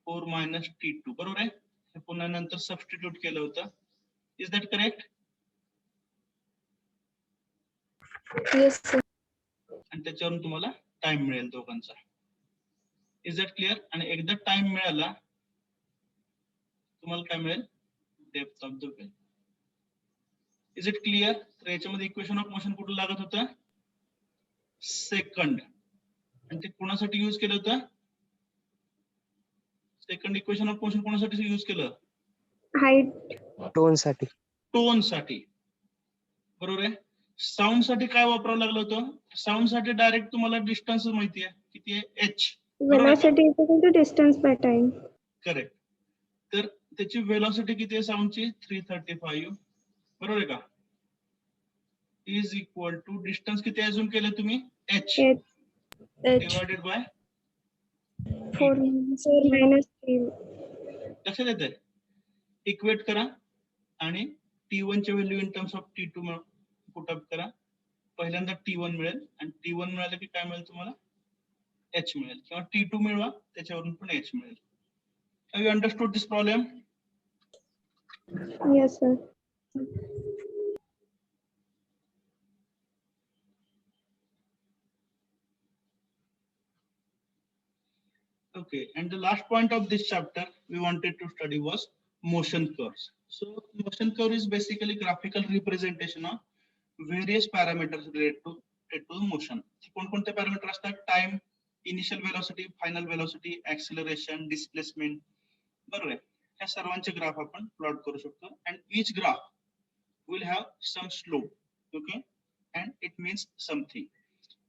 4 minus T2, बरोबर आहे. हे पुन्हा नंतर सबस्टिट्यूट केलं होतं. Is that correct? येस. आणि त्याच्यावरून तुम्हाला टाइम मिळेल दोघांचा. Is that clear? आणि एकदा टाइम मिळाला तुम्हाला काय मिळेल? Depth of the well. Is it clear? तर याच्यामध्ये इक्वेशन ऑफ मोशन कुठं लागत होतं? सेकंड. आणि ते कोणासाठी यूज केलं होतं? सेकंड इक्वेशन ऑफ मोशन कोणासाठी यूज केलं? हाईट. Tone साठी. टोन साठी, बरोबर आहे. साऊंड साठी काय वापरावं लागलं होतं? साऊंड साठी डायरेक्ट तुम्हाला डिस्टन्स माहिती आहे, किती आहे? H. Velocity equal to distance by time. Correct. तर त्याची वेलॉसिटी किती आहे साऊंडची? 335, बरोबर आहे का? इज इक्वल टू डिस्टन्स किती अजून केलं तुम्ही? H divided by 4 minus 3. लक्षात येते? इक्वेट करा आणि T1 ची value in terms of T2 put up करा. पहिल्यांदा T1 मिळेल आणि T1 मिळालं की काय मिळेल तुम्हाला? H मिळेल, किंवा T2 मिळवा त्याच्यावरून पण H मिळेल. Have you understood this problem? Yes sir. Okay, and the last point of this chapter we wanted to study was motion curves. So motion curve is basically graphical representation of various parameters related to motion. कोणकोणते parameter असतात? Time, initial velocity, final velocity, acceleration, displacement, बरोबर आहे. ह्या सर्वांचे graph आपण plot करू शकतो. And each graph will have some slope. Okay, and it means something.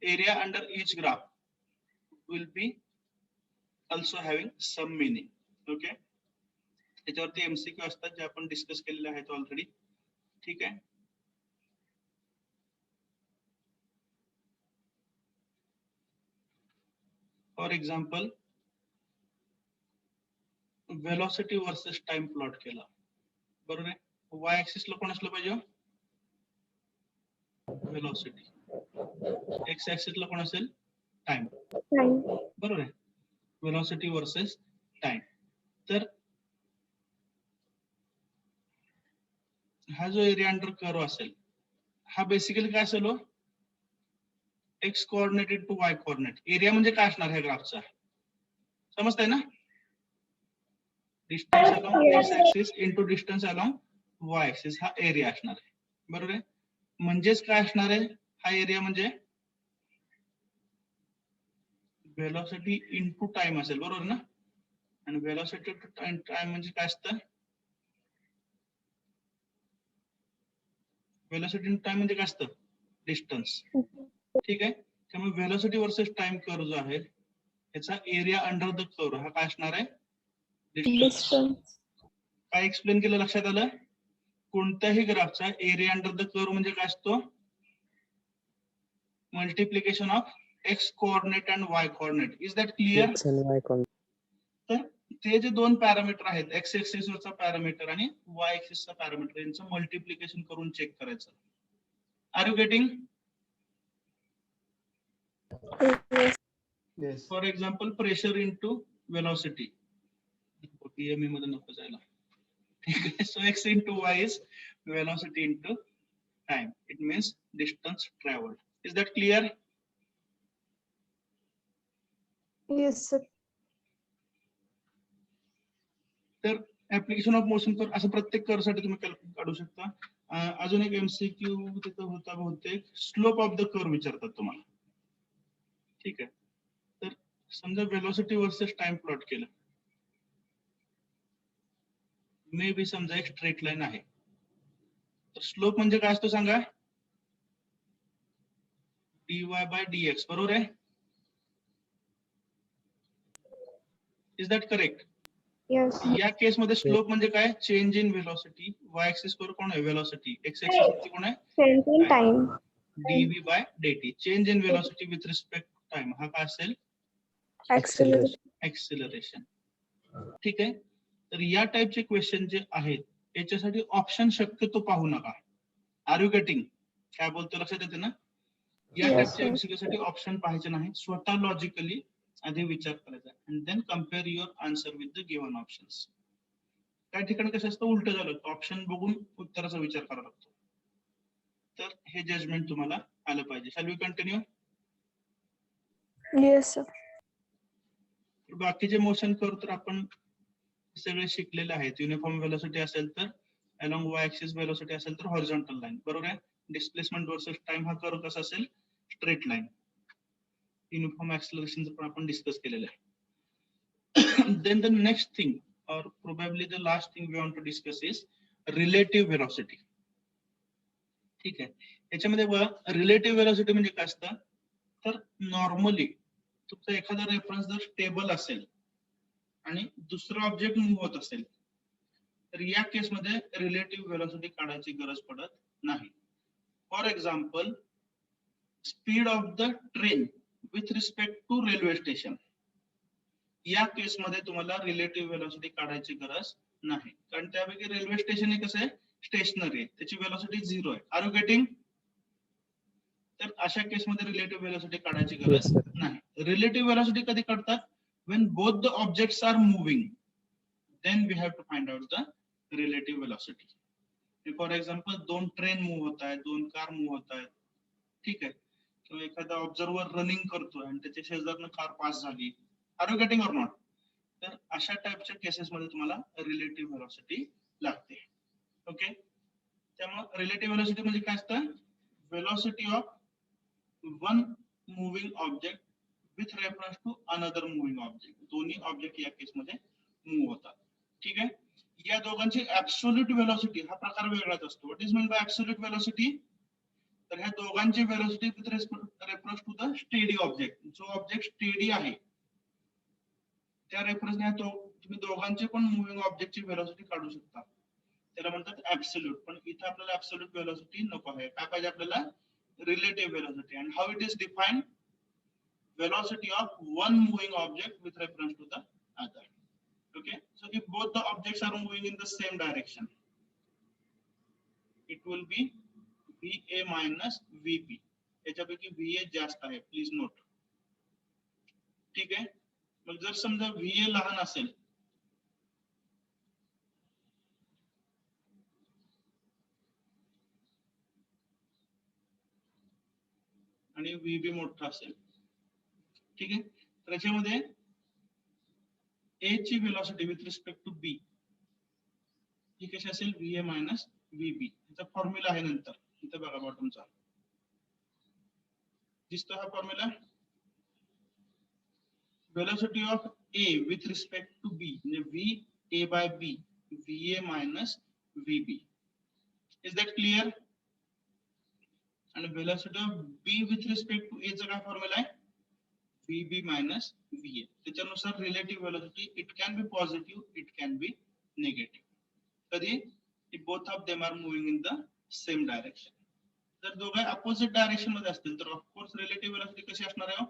Area under each graph will be also having some meaning. Okay, त्याच्यावरती MCQ असतात जे आपण डिस्कस केलेले आहेत ऑलरेडी. ठीक आहे. For example velocity versus time plot केला, बरोबर आहे. वाय ऍक्सिसला कोण असलं पाहिजे? वेलोसिटी. एक्स ऍक्सिसला कोण असेल? टाइम. Time. बरोबर आहे. Velocity versus time. तर हा जो एरिया अंडर कर्व असेल हा बेसिकली काय असेल? X coordinated to Y coordinate. Area म्हणजे काय असणार ह्या ग्राफचा? समजतंय ना? Distance along X axis into distance along Y axis हा एरिया असणार आहे. बरोबर आहे. म्हणजेच काय असणार आहे हा एरिया? म्हणजे वेलोसिटी इंटू टाइम असेल, बरोबर ना? आणि वेलोसिटी टू टाइम म्हणजे काय असतं? वेलोसिटी इंटू टाइम म्हणजे काय असतं? डिस्टन्स. ठीक आहे. त्यामुळे वेलोसिटी वर्सेस टाइम कर्व जो आहे त्याचा एरिया अंडर द कर्व हा काय असणार आहे? डिस्टन्स. काय एक्सप्लेन केलं? लक्षात आलं? कोणत्याही ग्राफचा एरिया अंडर द कर्व म्हणजे काय असतो? Multiplication of x coordinate and Y coordinate. Is that clear? X and Y coordinate. तर ते जे दोन पॅरामीटर आहेत, एक्स ऍक्सिस वरचा पॅरामीटर आणि वाय ऍक्सिसचा पॅरामीटर, यांचं मल्टिप्लिकेशन करून चेक करायचं. Are you getting? Yes. For example pressure into velocity. PME मध्ये नको जायला. ठीक आहे. So X into Y is velocity into time. It means distance travelled. Is that clear? Yes, sir. तर ऍप्लिकेशन ऑफ मोशन कर्व असं प्रत्येक curve साठी तुम्ही काढू शकता. अजून एक एमसीक्यू तिथं होता बहुतेक, स्लोप ऑफ द कर्व विचारतात तुम्हाला. ठीक आहे. तर समजा वेलोसिटी वर्सेस टाइम प्लॉट केलं, मे बी समजा एक स्ट्रेट लाईन आहे, तर स्लोप म्हणजे काय असतो सांगा? dy बाय dx, बरोबर आहे. Is that correct? Yes. या केसमध्ये स्लोप म्हणजे काय? Change in velocity. Y axis वर कोण आहे? वेलोसिटी. एक्स ऍक्सिस वरती कोण आहे? Change in time. dv by dt. Change in velocity with respect to time हा काय असेल? Acceleration. ऍक्सिलरेशन. ठीक आहे. तर या टाइपचे क्वेश्चन जे आहेत याच्यासाठी ऑप्शन शक्यतो पाहू नका. Are you getting? काय बोलतो लक्षात येते ना? या Yes, टाइपच्या sir. एमसीक्यू साठी ऑप्शन पाहायचे नाही, स्वतः लॉजिकली आधी विचार करायचा and then compare your answer with the given options. काही ठिकाणी कसं असतं, उलट झालं, ऑप्शन बघून उत्तराचा विचार करावा लागतो. तर हे जजमेंट तुम्हाला आलं पाहिजे. Shall we continue? Yes, sir. बाकीचे मोशन कर्व तर आपण सगळे शिकलेले आहेत. युनिफॉर्म वेलोसिटी असेल तर अलॉंग वाय ऍक्सिस, वेलोसिटी असेल तर हॉरिझॉन्टल लाईन, बरोबर आहे. डिस्प्लेसमेंट वर्सेस टाइम हा कर्व कसा असेल? Straight line. युनिफॉर्म ऍक्सिलरेशन पण आपण डिस्कस केलेलं आहे. Then the next thing or probably the last thing we want to discuss is relative velocity. ठीक आहे. याच्यामध्ये बघा, रिलेटिव्ह वेलोसिटी म्हणजे काय असतं? तर नॉर्मली तुमचा एखादा रेफरन्स जर स्टेबल असेल आणि दुसरा ऑब्जेक्ट मूव्ह होत असेल तर या केसमध्ये रिलेटिव्ह वेलोसिटी काढायची गरज पडत नाही. For example speed of the train with respect to railway station. या केसमध्ये तुम्हाला रिलेटिव्ह वेलोसिटी काढायची गरज नाही, कारण त्यापैकी रेल्वे स्टेशन हे कसं आहे? स्टेशनरी आहे, त्याची वेलोसिटी 0 आहे. Are you getting? तर अशा केसमध्ये रिलेटिव्ह वेलोसिटी काढायची Yes, गरज sir. नाही. रिलेटिव्ह वेलोसिटी कधी काढतात? when both the objects are moving, then we have to find out the relative velocity. For example दोन ट्रेन मूव्ह होत आहेत, दोन कार मूव्ह होत आहेत, ठीक आहे, किंवा एखादा ऑब्झर्वर रनिंग करतोय आणि त्याच्या शेजारनं कार पास झाली. Are you getting or not? तर अशा टाइपच्या केसेसमध्ये तुम्हाला रिलेटिव्ह वेलोसिटी लागते. ओके. त्यामुळे रिलेटिव्ह वेलोसिटी म्हणजे काय असतं? Velocity of one moving object with reference to another moving object. दोन्ही ऑब्जेक्ट या केसमध्ये मूव्ह होतात. ठीक आहे. या दोघांची ऍब्सोल्यूट व्हेलॉसिटी हा प्रकार वेगळाच असतो. What is mean by absolute velocity? तर ह्या दोघांची velocity with reference to the steady object. जो ऑब्जेक्ट स्टेडी आहे त्या रेफरन्सने तुम्ही दोघांचे पण मुव्हिंग ऑब्जेक्टची व्हेलॉसिटी काढू शकता. त्याला म्हणतात ऍब्सोल्यूट. पण इथे आपल्याला ऍब्सोल्यूट व्हेलॉसिटी नको आहे. काय पाहिजे आपल्याला? Relative velocity. And how it is defined? Velocity of one moving object with reference to the other. Okay, so if both the objects are moving in the same direction, it will be VA minus VB. याच्यापैकी VA जास्त आहे, please note. ठीक आहे. मग जर समजा VA लहान असेल आणि VB मोठा असेल, ठीक आहे, तर याच्यामध्ये A ची velocity with respect to B ही कशी असेल? VA minus VB. याचा फॉर्म्युला आहे नंतर इथे बघा बॉटमचा. दिसतो हा formula? Velocity of A with respect to B म्हणजे VA bye B, VA minus VB. Is that clear? आणि velocity of B with respect to A चा काय फॉर्म्युला आहे? VB minus VA. त्याच्यानुसार relative velocity it can be positive, it can be negative. कधी? If both of them are moving in the same direction. जर दोघे opposite direction मध्ये असतील तर ऑफकोर्स रिलेटिव्ह व्हेलॉसिटी कशी असणार आहे?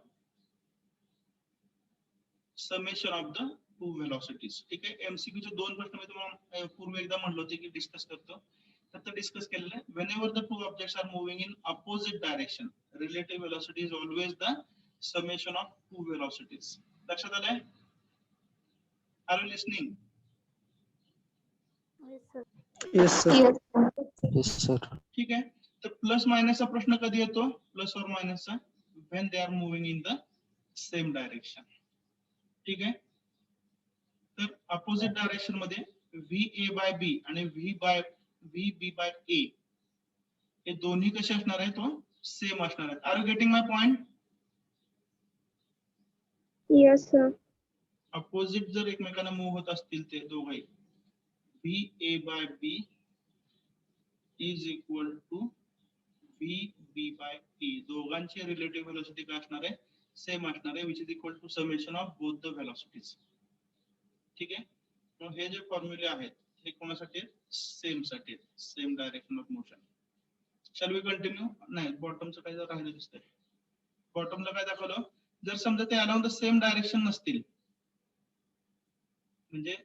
Summation of the two velocities. ठीक आहे. एमसीक्यू चे दोन प्रश्न मी तुम्हाला पूर्वी एकदा म्हणलो होते की डिस्कस करतो, तर ते डिस्कस केलेलं आहे. Whenever the two objects are moving in opposite direction, relative velocity is always the summation of two velocities. लक्षात आलंय? Are you listening? Yes, sir. Yes, sir. ठीक आहे. तर प्लस मायनसचा प्रश्न कधी येतो? प्लस और मायनसचा when they are moving in the same direction. ठीक आहे. तर अपोजिट डायरेक्शन मध्ये VA बाय B आणि VB बाय A हे दोन्ही कसे असणार आहेत? तो सेम असणार आहेत. Are you getting my point? Yes, sir. Opposite जर एकमेकांना मूव्ह होत असतील ते दोघे, VA bye B is equal to VB bye A. दोघांची रिलेटिव्ह व्हेलॉसिटी काय असणार आहे? सेम असणार आहे, which is equal to summation of both the velocities. ठीक आहे. मग हे जे फॉर्म्युले आहेत हे कोणासाठी? सेम साठी, same direction of motion. Shall we continue? नाही, बॉटमचं काय राहिलं दिसतंय. बॉटमला काय दाखवलं? जर समजा ते अलाउंड द सेम डायरेक्शन नसतील, म्हणजे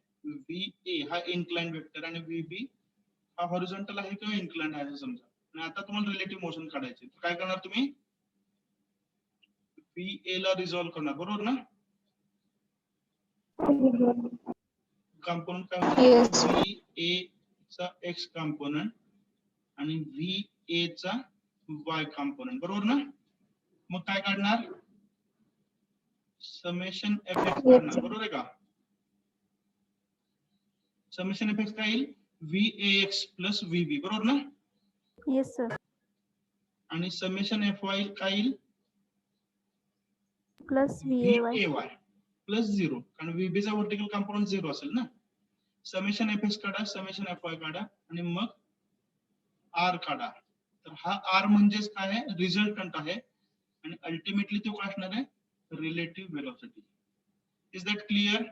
VA हा इन्क्लाइंड वेक्टर आणि VB हा हॉरिझॉन्टल आहे किंवा इन्क्लाइंड आहे समजा, आणि आता तुम्हाला रिलेटिव्ह मोशन काढायचे, तर काय करणार तुम्ही? VA ला रिझॉल्व्ह करणार, बरोबर ना? कंपोनंट काय होता? Yes. VA चा X कंपोनंट आणि VA चा Y कंपोनंट, बरोबर ना? मग काय काढणार? समेशन FX काढणार, बरोबर आहे का? समेशन FX काय येईल? VAX प्लस VB, बरोबर ना? Yes, sir. आणि समेशन FY काय येईल? Plus VAY. VAY प्लस 0, कारण VB चा व्हर्टिकल कंपोनंट 0 असेल ना. समेशन FX काढा, समेशन FY काढा आणि मग R काढा. तर हा R म्हणजेच काय आहे? रिझल्टंट आहे आणि अल्टिमेटली तो काय असणार आहे? Relative velocity. Is that clear?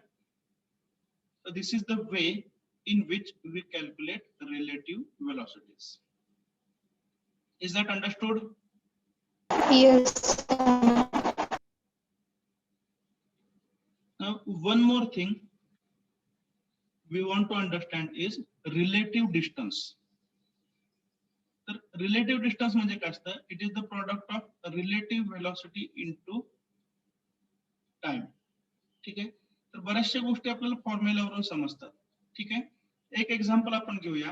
So this is the way in which we calculate relative velocities. Is that understood? Yes. Now one more thing we want to understand is relative distance. तर relative distance म्हणजे काय असतं? It is the product of relative velocity into time. ठीक आहे. तर बऱ्याचशा गोष्टी आपल्याला फॉर्म्युलावरून समजतात. ठीक आहे. एक एक्झाम्पल आपण घेऊया.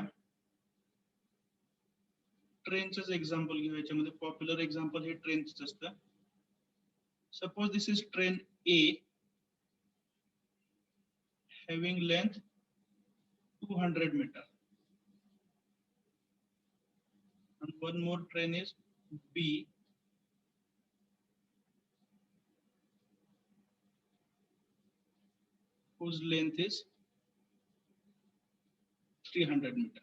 ट्रेनचंच एक्झाम्पल घेऊया. याच्यामध्ये पॉप्युलर एक्झाम्पल हे ट्रेनच असतं. Suppose this is train A having length 200 meter and one more train is B whose length is 300 metre.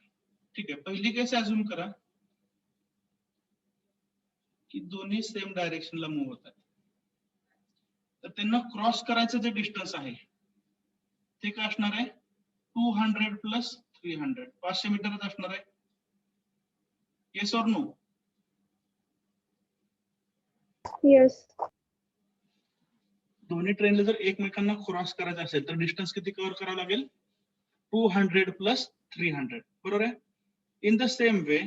ठीक आहे, पहिली केस अज्युम करा की दोन्ही सेम डायरेक्शनला मूव्ह होतात. तर त्यांना क्रॉस करायचं जे डिस्टन्स आहे ते काय असणार आहे 200 प्लस 300 500 मीटरच असणार आहे. Yes or no? Yes. दोन्ही ट्रेनला जर एकमेकांना क्रॉस करायचं असेल तर डिस्टन्स किती कव्हर करावं लागेल 200 प्लस 300. बरोबर आहे. इन द सेम वे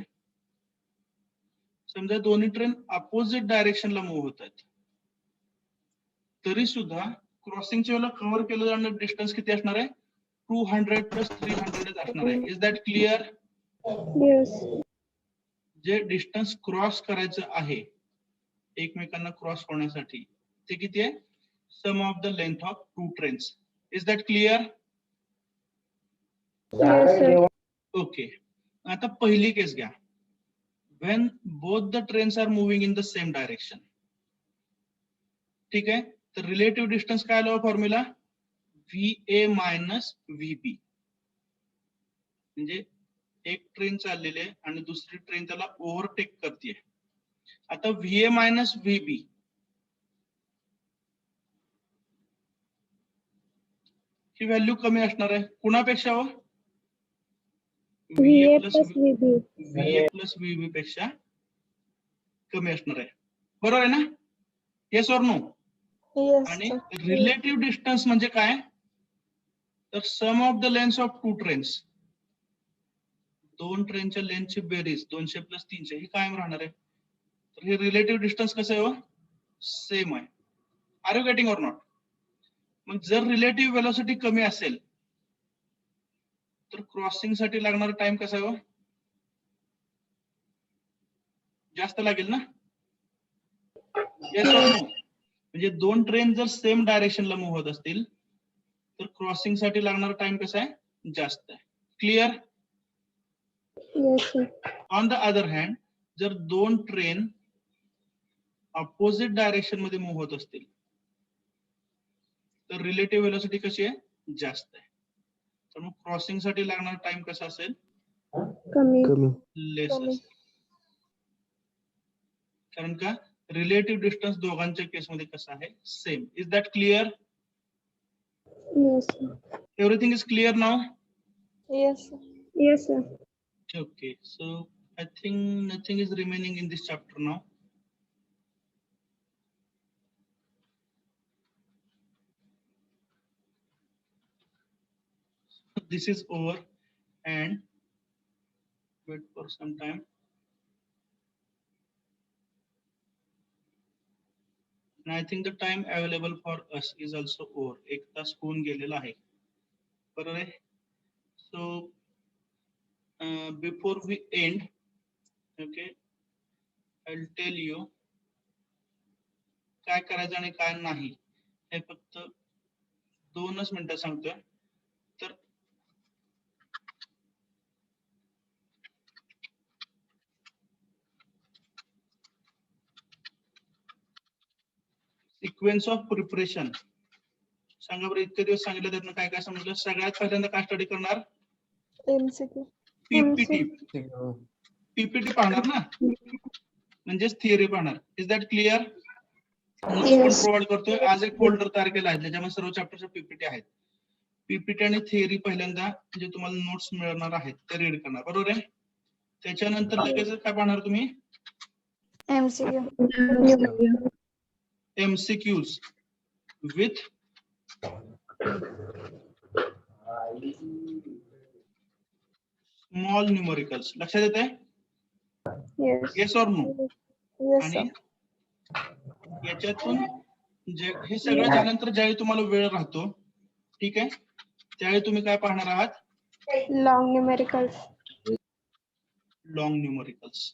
समजा दोन्ही ट्रेन अपोजिट डायरेक्शनला मूव्ह होत आहेत तरी सुद्धा क्रॉसिंगच्या वेळेला कव्हर केलं जाणारं डिस्टन्स किती असणार आहे 200 प्लस 300 असणार आहे. Is that clear? Yes. जे डिस्टन्स क्रॉस करायचं आहे एकमेकांना क्रॉस होण्यासाठी ते किती आहे sum of the length of two trains. Is that clear? Yes, sir. Okay. आता पहिली केस घ्या. when both the trains are moving in the same direction. ठीक आहे, तर रिलेटिव्ह डिस्टन्स काय आला फॉर्म्युला VA मायनस VB. म्हणजे एक ट्रेन चाललेली आहे आणि दुसरी ट्रेन त्याला ओव्हरटेक करते. आता VA मायनस VB ही व्हॅल्यू कमी असणार आहे कुणापेक्षा हो VA plus VB. VA plus VB पेक्षा कमी असणार आहे. बरोबर आहे ना? Yes or no? Yes, आणि sir. रिलेटिव्ह डिस्टन्स म्हणजे काय तर sum of the length of two trains. दोन ट्रेनच्या लेंथची बेरीज 200 प्लस 300 ही कायम राहणार आहे. तर हे रिलेटिव्ह डिस्टन्स कसं आहे हो सेम आहे. Are you getting or not? मग जर रिलेटिव्ह वेलोसिटी कमी असेल तर क्रॉसिंग साठी लागणारा टाइम कसा आहे हो जास्त लागेल ना? Yes or no? म्हणजे दोन ट्रेन जर सेम डायरेक्शनला मूव्ह होत असतील तर क्रॉसिंग साठी लागणारा टाइम कसा आहे जास्त आहे. Clear? Yes, sir. On the other hand जर दोन ट्रेन अपोजिट डायरेक्शन मध्ये मूव्ह होत असतील तर रिलेटिव्ह वेलोसिटी कशी आहे जास्त आहे. तर मग क्रॉसिंग साठी लागणारा टाइम कसा असेल कमी. लेस असेल. कारण का रिलेटिव्ह डिस्टन्स दोघांच्या केसमध्ये कसा आहे same. Is that clear? Yes, sir. Everything is clear now? Yes, sir. Yes, sir. Okay, so I think nothing is remaining in this chapter now. This is over and wait for some time. And I think the time available for us is also over. एक तास होऊन गेलेला आहे. बरोबर आहे? So before we end, okay, I'll tell you काय करायचं आणि काय नाही हे फक्त 2च मिनिटं सांगतोय. तर सिक्वेन्स ऑफ प्रिपरेशन सांगा बरं. इतके दिवस सांगितलं त्यातनं काय काय समजलं. सगळ्यात पहिल्यांदा काय स्टडी करणार MCQ. पीपीटी. पीपीटी पाहणार ना म्हणजेच थिअरी पाहणार. Is that clear? नोट्स पण प्रोव्हाइड करतोय. आज एक फोल्डर तयार केला आहे ज्याच्यामध्ये सर्व चॅप्टरच्या पीपीटी आहेत. पीपीटी आणि थिअरी पहिल्यांदा जे तुम्हाला नोट्स मिळणार आहेत ते रीड करणार. बरोबर आहे? त्याच्यानंतर लगेच काय पाहणार तुम्ही MCQ. MCQs with small numericals. लक्षात येत आहे? Yes. Yes or no? Yes, आणि sir. याच्यातून जे हे सगळं झाल्यानंतर ज्यावेळी तुम्हाला वेळ राहतो ठीक आहे त्यावेळी तुम्ही काय पाहणार आहात Long numericals. Long numericals.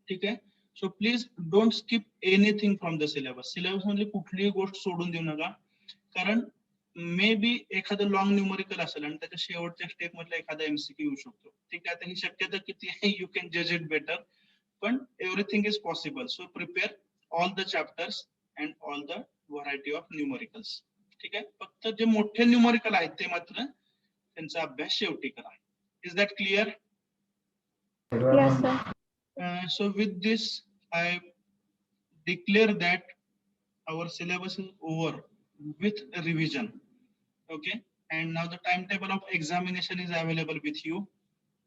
ठीक आहे. So please don't skip anything from the syllabus. Syllabus मधली कुठलीही गोष्ट सोडून देऊ नका. कारण मे बी एखादं लॉंग न्यूमरिकल असेल आणि त्याच्या शेवटच्या स्टेप मधला एखादा MCQ येऊ शकतो. ठीक आहे. आता ही शक्यता किती आहे यू कॅन जज इट बेटर. पण everything is possible. So prepare all the chapters and all the variety of numericals. ठीक आहे. फक्त जे मोठे न्यूमरिकल आहेत ते मात्र त्यांचा अभ्यास शेवटी करा. Is that clear? Yes, sir. So with this I declare that our syllabus is over with revision. Okay, and now the timetable of examination is available with you.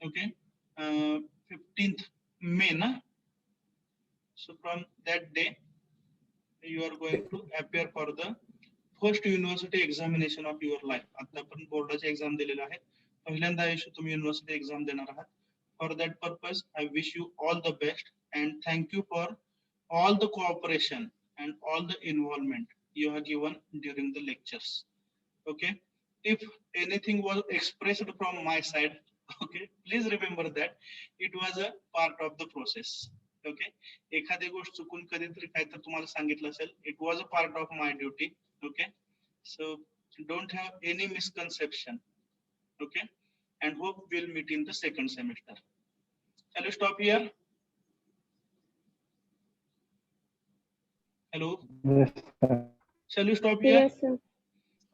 Okay, 15th May na? So from that day you are going to appear for the first university examination of your life. आता आपण बोर्डाची exam दिलेला आहे, पहिल्यांदा आयुष्य तुम्ही university exam देणार आहात. For that purpose I wish you all the best and thank you for all the cooperation and all the involvement you have given during the lectures. Okay, if anything was expressed from my side, okay, please remember that it was a part of the process. Okay, एखादी गोष्ट चुकून कधीतरी काय तर तुम्हाला सांगितलं असेल, it was a part of my duty. Okay, so don't have any misconception. Okay, and hope we'll meet in the second semester. Shall we stop here? Hello, Yes, sir. shall we stop here? Yes, sir.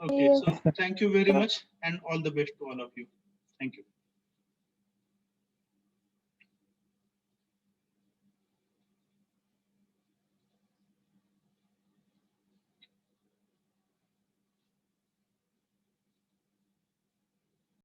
Okay, Yes. so thank you very much and all the best to all of you. Thank you.